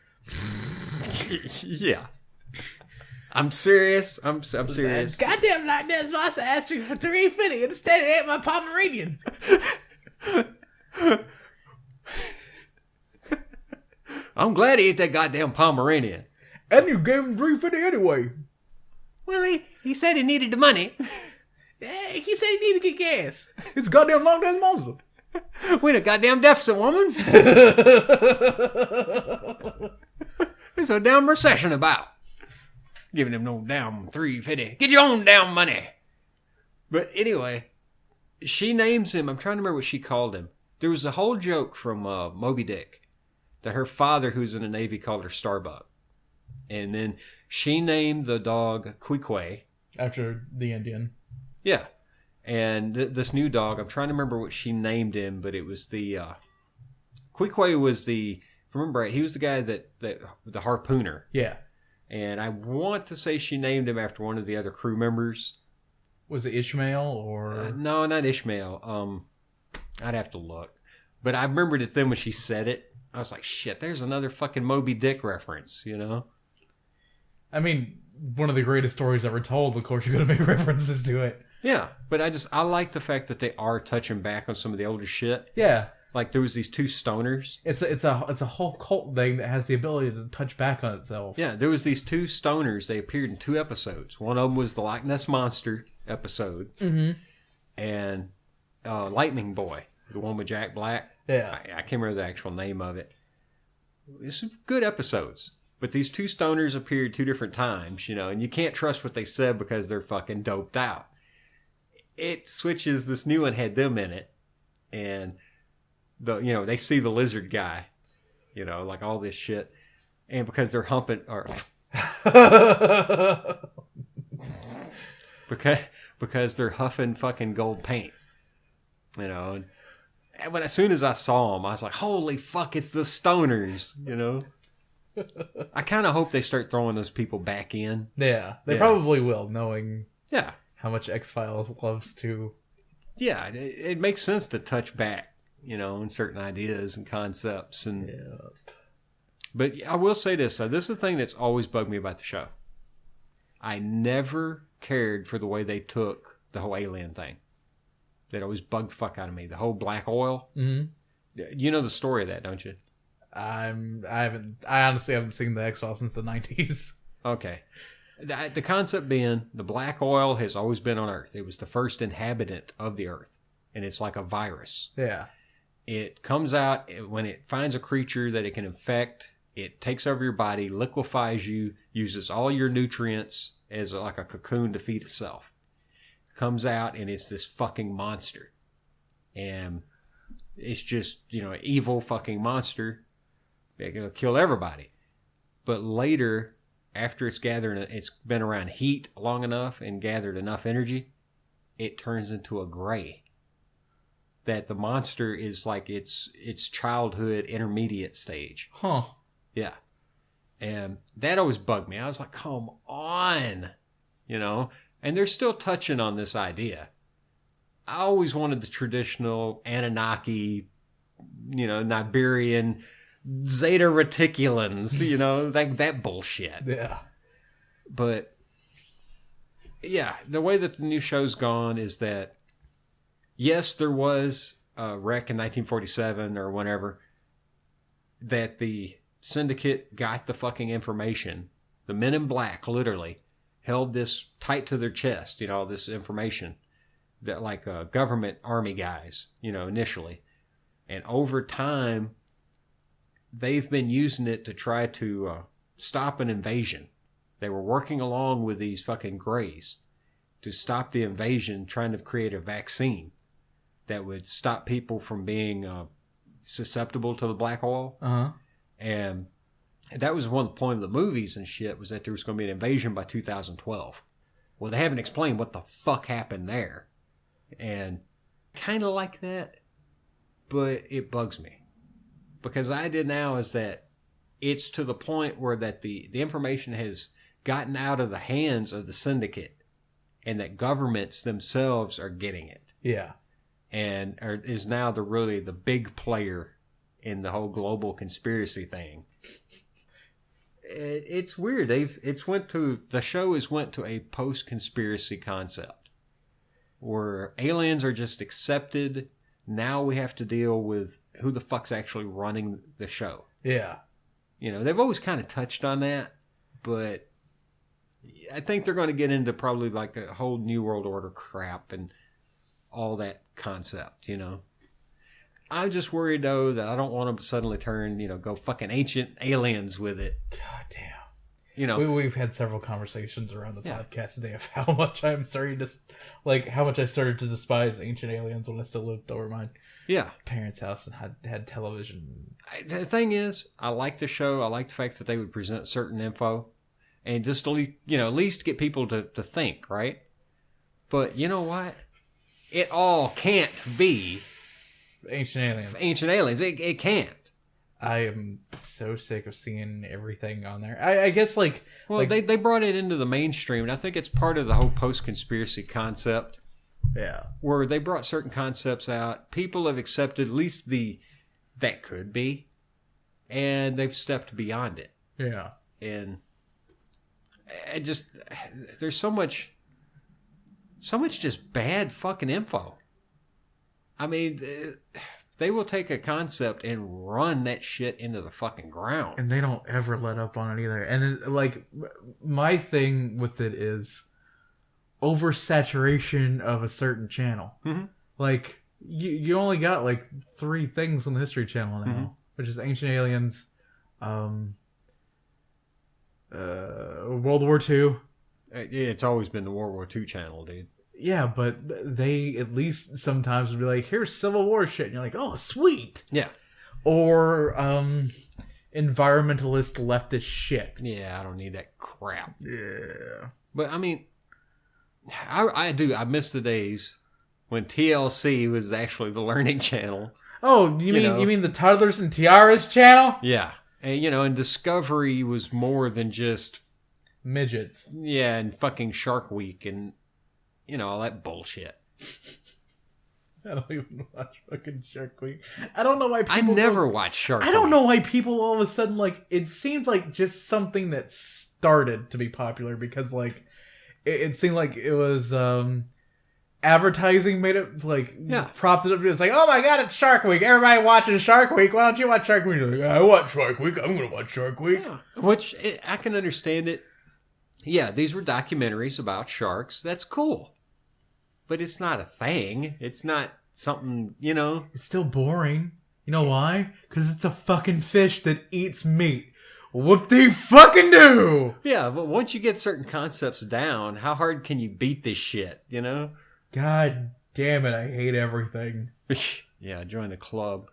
Yeah. I'm serious. I'm serious. Goddamn Loch Ness Monster asked me for $3.50 and instead it ate my Pomeranian. I'm glad he ate that goddamn Pomeranian. And you gave him $3.50 anyway. Well, he said he needed the money. Yeah, he said he needed to get gas. It's a goddamn Loch Ness Monster. We in a goddamn deficit, woman. There's a damn recession about. Giving him no damn $3.50. Get your own damn money. But anyway, she names him. I'm trying to remember what she called him. There was a whole joke from Moby Dick that her father, who's in the Navy, called her Starbuck. And then she named the dog Queequeg. After the Indian. Yeah. And this new dog, I'm trying to remember what she named him, but it was the... Queequeg was the... Remember, right, he was the guy that the harpooner. Yeah. And I want to say she named him after one of the other crew members. Was it Ishmael or... no, not Ishmael. I'd have to look. But I remembered it then when she said it. I was like, shit, there's another fucking Moby Dick reference, you know? I mean, one of the greatest stories ever told. Of course, you're going to make references to it. Yeah, but I like the fact that they are touching back on some of the older shit. Yeah. Like there was these two stoners. It's a whole cult thing that has the ability to touch back on itself. Yeah, there was these two stoners. They appeared in 2 episodes. One of them was the Loch Ness Monster episode, and Lightning Boy, the one with Jack Black. Yeah, I can't remember the actual name of it. It's some good episodes, but these two stoners appeared 2 different times, you know, and you can't trust what they said because they're fucking doped out. It switches. This new one had them in it, and they see the lizard guy, you know, like all this shit, and because they're humping or because they're huffing fucking gold paint, you know. And when as soon as I saw them, I was like, holy fuck, it's the stoners, you know. I kind of hope they start throwing those people back in. Yeah, they probably will, knowing how much X-Files loves to. Yeah, it makes sense to touch back, you know, in certain ideas and concepts. And But I will say this. So this is the thing that's always bugged me about the show. I never cared for the way they took the whole alien thing. That always bugged the fuck out of me. The whole black oil. Mm-hmm. You know the story of that, don't you? I honestly haven't seen the X-Files since the 90s. Okay. The concept being the black oil has always been on Earth. It was the first inhabitant of the Earth. And it's like a virus. Yeah. It comes out when it finds a creature that it can infect. It takes over your body, liquefies you, uses all your nutrients as like a cocoon to feed itself. Comes out and it's this fucking monster. And it's just, an evil fucking monster. It'll kill everybody. But later, after it's been around heat long enough and gathered enough energy, it turns into a gray. That the monster is like its childhood intermediate stage. Huh. Yeah. And that always bugged me. I was like, come on. And they're still touching on this idea. I always wanted the traditional Anunnaki, Niberian Zeta Reticulans, that bullshit. Yeah. But, yeah, the way that the new show's gone is that, yes, there was a wreck in 1947 or whenever that the syndicate got the fucking information. The men in black, literally, held this tight to their chest, this information that like government army guys, initially. And over time, they've been using it to try to stop an invasion. They were working along with these fucking grays to stop the invasion, trying to create a vaccine that would stop people from being susceptible to the black oil. Uh-huh. And that was one point of the movies and shit, was that there was going to be an invasion by 2012. Well, they haven't explained what the fuck happened there. And kind of like that, but it bugs me. Because the idea now is that it's to the point where that the information has gotten out of the hands of the syndicate and that governments themselves are getting it. Yeah. And is now really the big player in the whole global conspiracy thing. It's weird. The show has went to a post-conspiracy concept where aliens are just accepted. Now we have to deal with who the fuck's actually running the show. Yeah. They've always kind of touched on that, but I think they're going to get into probably like a whole New World Order crap and all that concept, I'm just worried, though, that I don't want them to suddenly turn, go fucking ancient aliens with it. God damn. We've had several conversations around the podcast today of how much I'm starting to, how much I started to despise ancient aliens when I still lived over my parents' house and had television. The thing is, I like the show. I like the fact that they would present certain info and just, at least get people to think, right? But you know what? It all can't be ancient aliens. Ancient aliens. It can't. I am so sick of seeing everything on there. I guess they brought it into the mainstream, and I think it's part of the whole post-conspiracy concept. Yeah. Where they brought certain concepts out. People have accepted at least that could be, and they've stepped beyond it. Yeah. And there's so much just bad fucking info. I mean, they will take a concept and run that shit into the fucking ground. And they don't ever let up on it either. And my thing with it is oversaturation of a certain channel. Mm-hmm. You only got 3 things on the History Channel now, mm-hmm. which is Ancient Aliens, World War II. It's always been the World War II channel, dude. Yeah, but they at least sometimes would be like, here's Civil War shit. And you're like, oh, sweet. Yeah. Or environmentalist leftist shit. Yeah, I don't need that crap. Yeah. But, I mean, I miss the days when TLC was actually the learning channel. Oh, you mean the Toddlers and Tiaras channel? Yeah. And, and Discovery was more than just midgets. Yeah, and fucking Shark Week and all that bullshit. I don't even watch fucking Shark Week. I don't know why people... I never watched Shark Week. I don't know why people all of a sudden, like... It seemed like just something that started to be popular because, like... It seemed like it was... advertising made it, like... Yeah. Propped it up. It's like, oh my god, it's Shark Week. Everybody watching Shark Week. Why don't you watch Shark Week? You're like, I watch Shark Week. I'm going to watch Shark Week. Yeah. Which, I can understand it. Yeah, these were documentaries about sharks. That's cool. But it's not a thing. It's not something, you know. It's still boring. You know why? Because it's a fucking fish that eats meat. Whoop-de-fucking-do! Yeah, but once you get certain concepts down, how hard can you beat this shit, you know? God damn it, I hate everything. Yeah, join the club.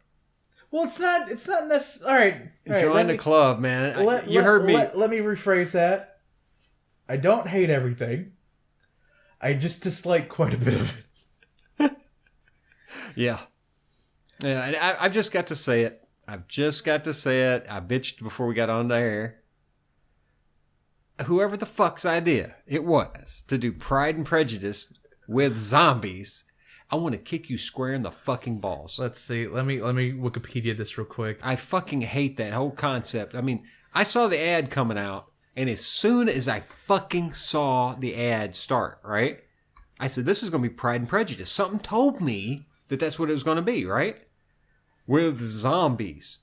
Well, it's not necessary. All right. Join the club, man. You heard me. Let me rephrase that. I don't hate everything. I just dislike quite a bit of it. Yeah. Yeah, and I've just got to say it. I bitched before we got on the air. Whoever the fuck's idea it was to do Pride and Prejudice with zombies, I want to kick you square in the fucking balls. Let's see. Let me Wikipedia this real quick. I fucking hate that whole concept. I mean, I saw the ad coming out, and as soon as I fucking saw the ad start, right? I said, this is going to be Pride and Prejudice. Something told me that that's what it was going to be, right? With zombies.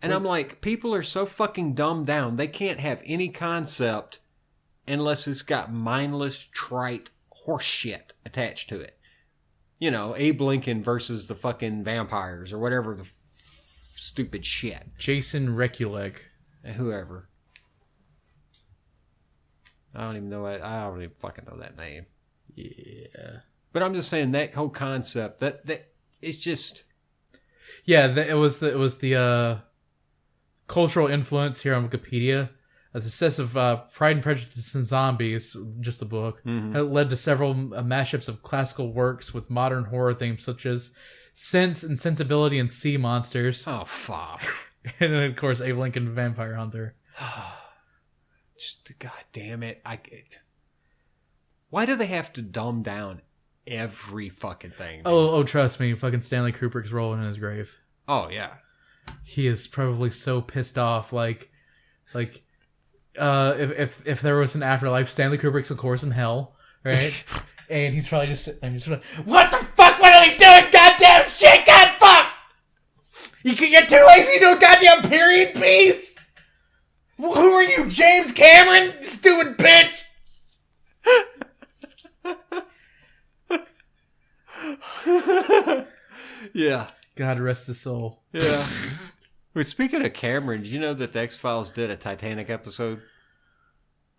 And I'm like, people are so fucking dumbed down. They can't have any concept unless it's got mindless, trite horse shit attached to it. You know, Abe Lincoln versus the fucking vampires or whatever the stupid shit. Jason Rekulek. Whoever. I don't even know it. I don't even fucking know that name. Yeah. But I'm just saying that whole concept, that it's just... Yeah, it was the cultural influence here on Wikipedia. The success of Pride and Prejudice and Zombies, just the book, had led to several mashups of classical works with modern horror themes such as Sense and Sensibility and Sea Monsters. Oh, fuck. And then, of course, Abe Lincoln Vampire Hunter. Just, god damn it. Why do they have to dumb down every fucking thing? Man? Oh, trust me. Fucking Stanley Kubrick's rolling in his grave. Oh, yeah. He is probably so pissed off. Like, if there was an afterlife, Stanley Kubrick's of course in hell, right? And he's probably just sitting there, just like, what the fuck? What are they doing? Goddamn shit! God fuck! You're too lazy to do a goddamn period piece. Who are you, James Cameron? You stupid bitch! Yeah. God rest his soul. Yeah. Well, speaking of Cameron, did you know that the X-Files did a Titanic episode?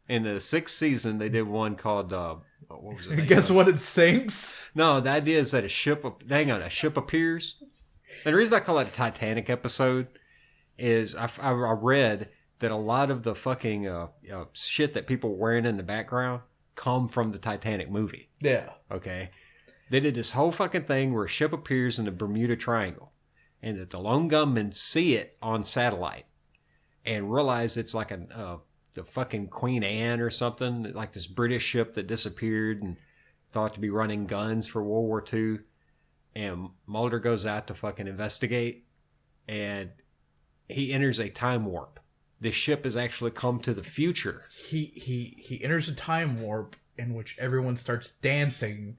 In the 6th season, they did one called, what was it? Guess what? It sinks? No, the idea is that a ship appears. And the reason I call it a Titanic episode is I read that a lot of the fucking shit that people were wearing in the background come from the Titanic movie. Yeah. Okay? They did this whole fucking thing where a ship appears in the Bermuda Triangle. And that the lone gunmen see it on satellite and realize it's like the fucking Queen Anne or something, like this British ship that disappeared and thought to be running guns for World War II. And Mulder goes out to fucking investigate, and he enters a time warp. The ship has actually come to the future. He enters a time warp in which everyone starts dancing.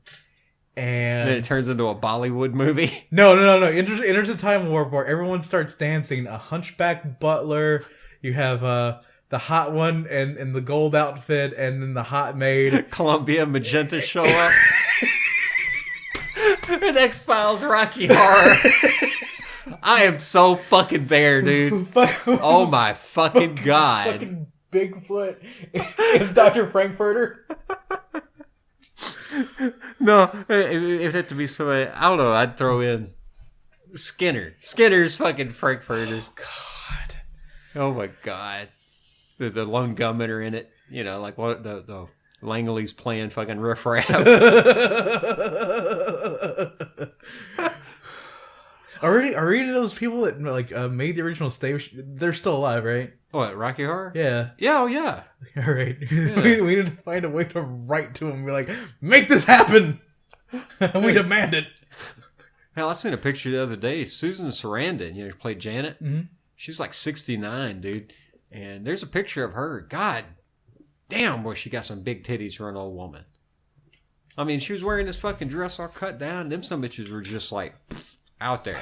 And then it turns into a Bollywood movie. No. Enters a time warp where everyone starts dancing. A hunchback butler. You have the hot one and the gold outfit, and then the hot maid. Columbia Magenta show up. And X-Files Rocky Horror. I am so fucking there, dude. Oh my fucking god. Fucking Bigfoot is Dr. Frankfurter. No, it'd have to be somebody. I don't know. I'd throw in Skinner. Skinner's fucking Frankfurter. Oh god. Oh my god. The lone gunmen are in it. You know, like what the Langley's playing fucking riff raff. Are any of those people that like made the original station? They're still alive, right? What, Rocky Horror? Yeah. Yeah, oh yeah. All right. Yeah. We need to find a way to write to him and be like, make this happen. We demand it. Hell, I seen a picture the other day. Susan Sarandon, who played Janet. Mm-hmm. She's like 69, dude. And there's a picture of her. God damn, boy, she got some big titties for an old woman. I mean, she was wearing this fucking dress all cut down. Them some bitches were just like out there.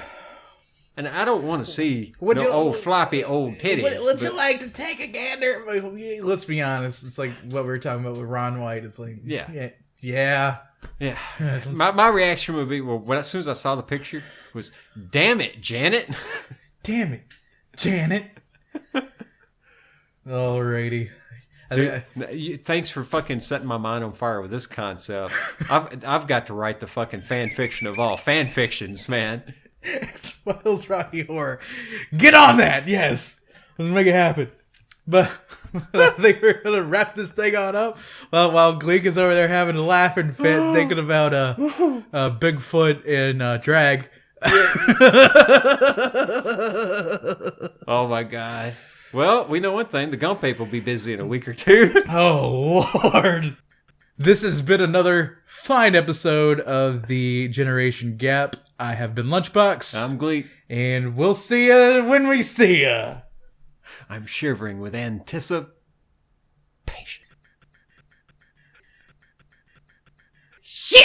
And I don't want to see old floppy old titties. Would you like to take a gander? Let's be honest. It's like what we were talking about with Ron White. It's like, yeah. My reaction would be, as soon as I saw the picture, was, damn it, Janet. Damn it, Janet. Alrighty. Dude, thanks for fucking setting my mind on fire with this concept. I've got to write the fucking fan fiction of all fan fictions, man. X-Files Rocky Horror. Get on that, yes. Let's make it happen. But I think we're going to wrap this thing on up. Well, while Gleek is over there having a laughing fit, thinking about Bigfoot and drag. Oh, my God. Well, we know one thing. The Gump Ape will be busy in a week or two. Oh, Lord. This has been another fine episode of the Generation Gap. I have been Lunchbox. I'm Gleek. And we'll see ya when we see ya. I'm shivering with anticipation. Shit!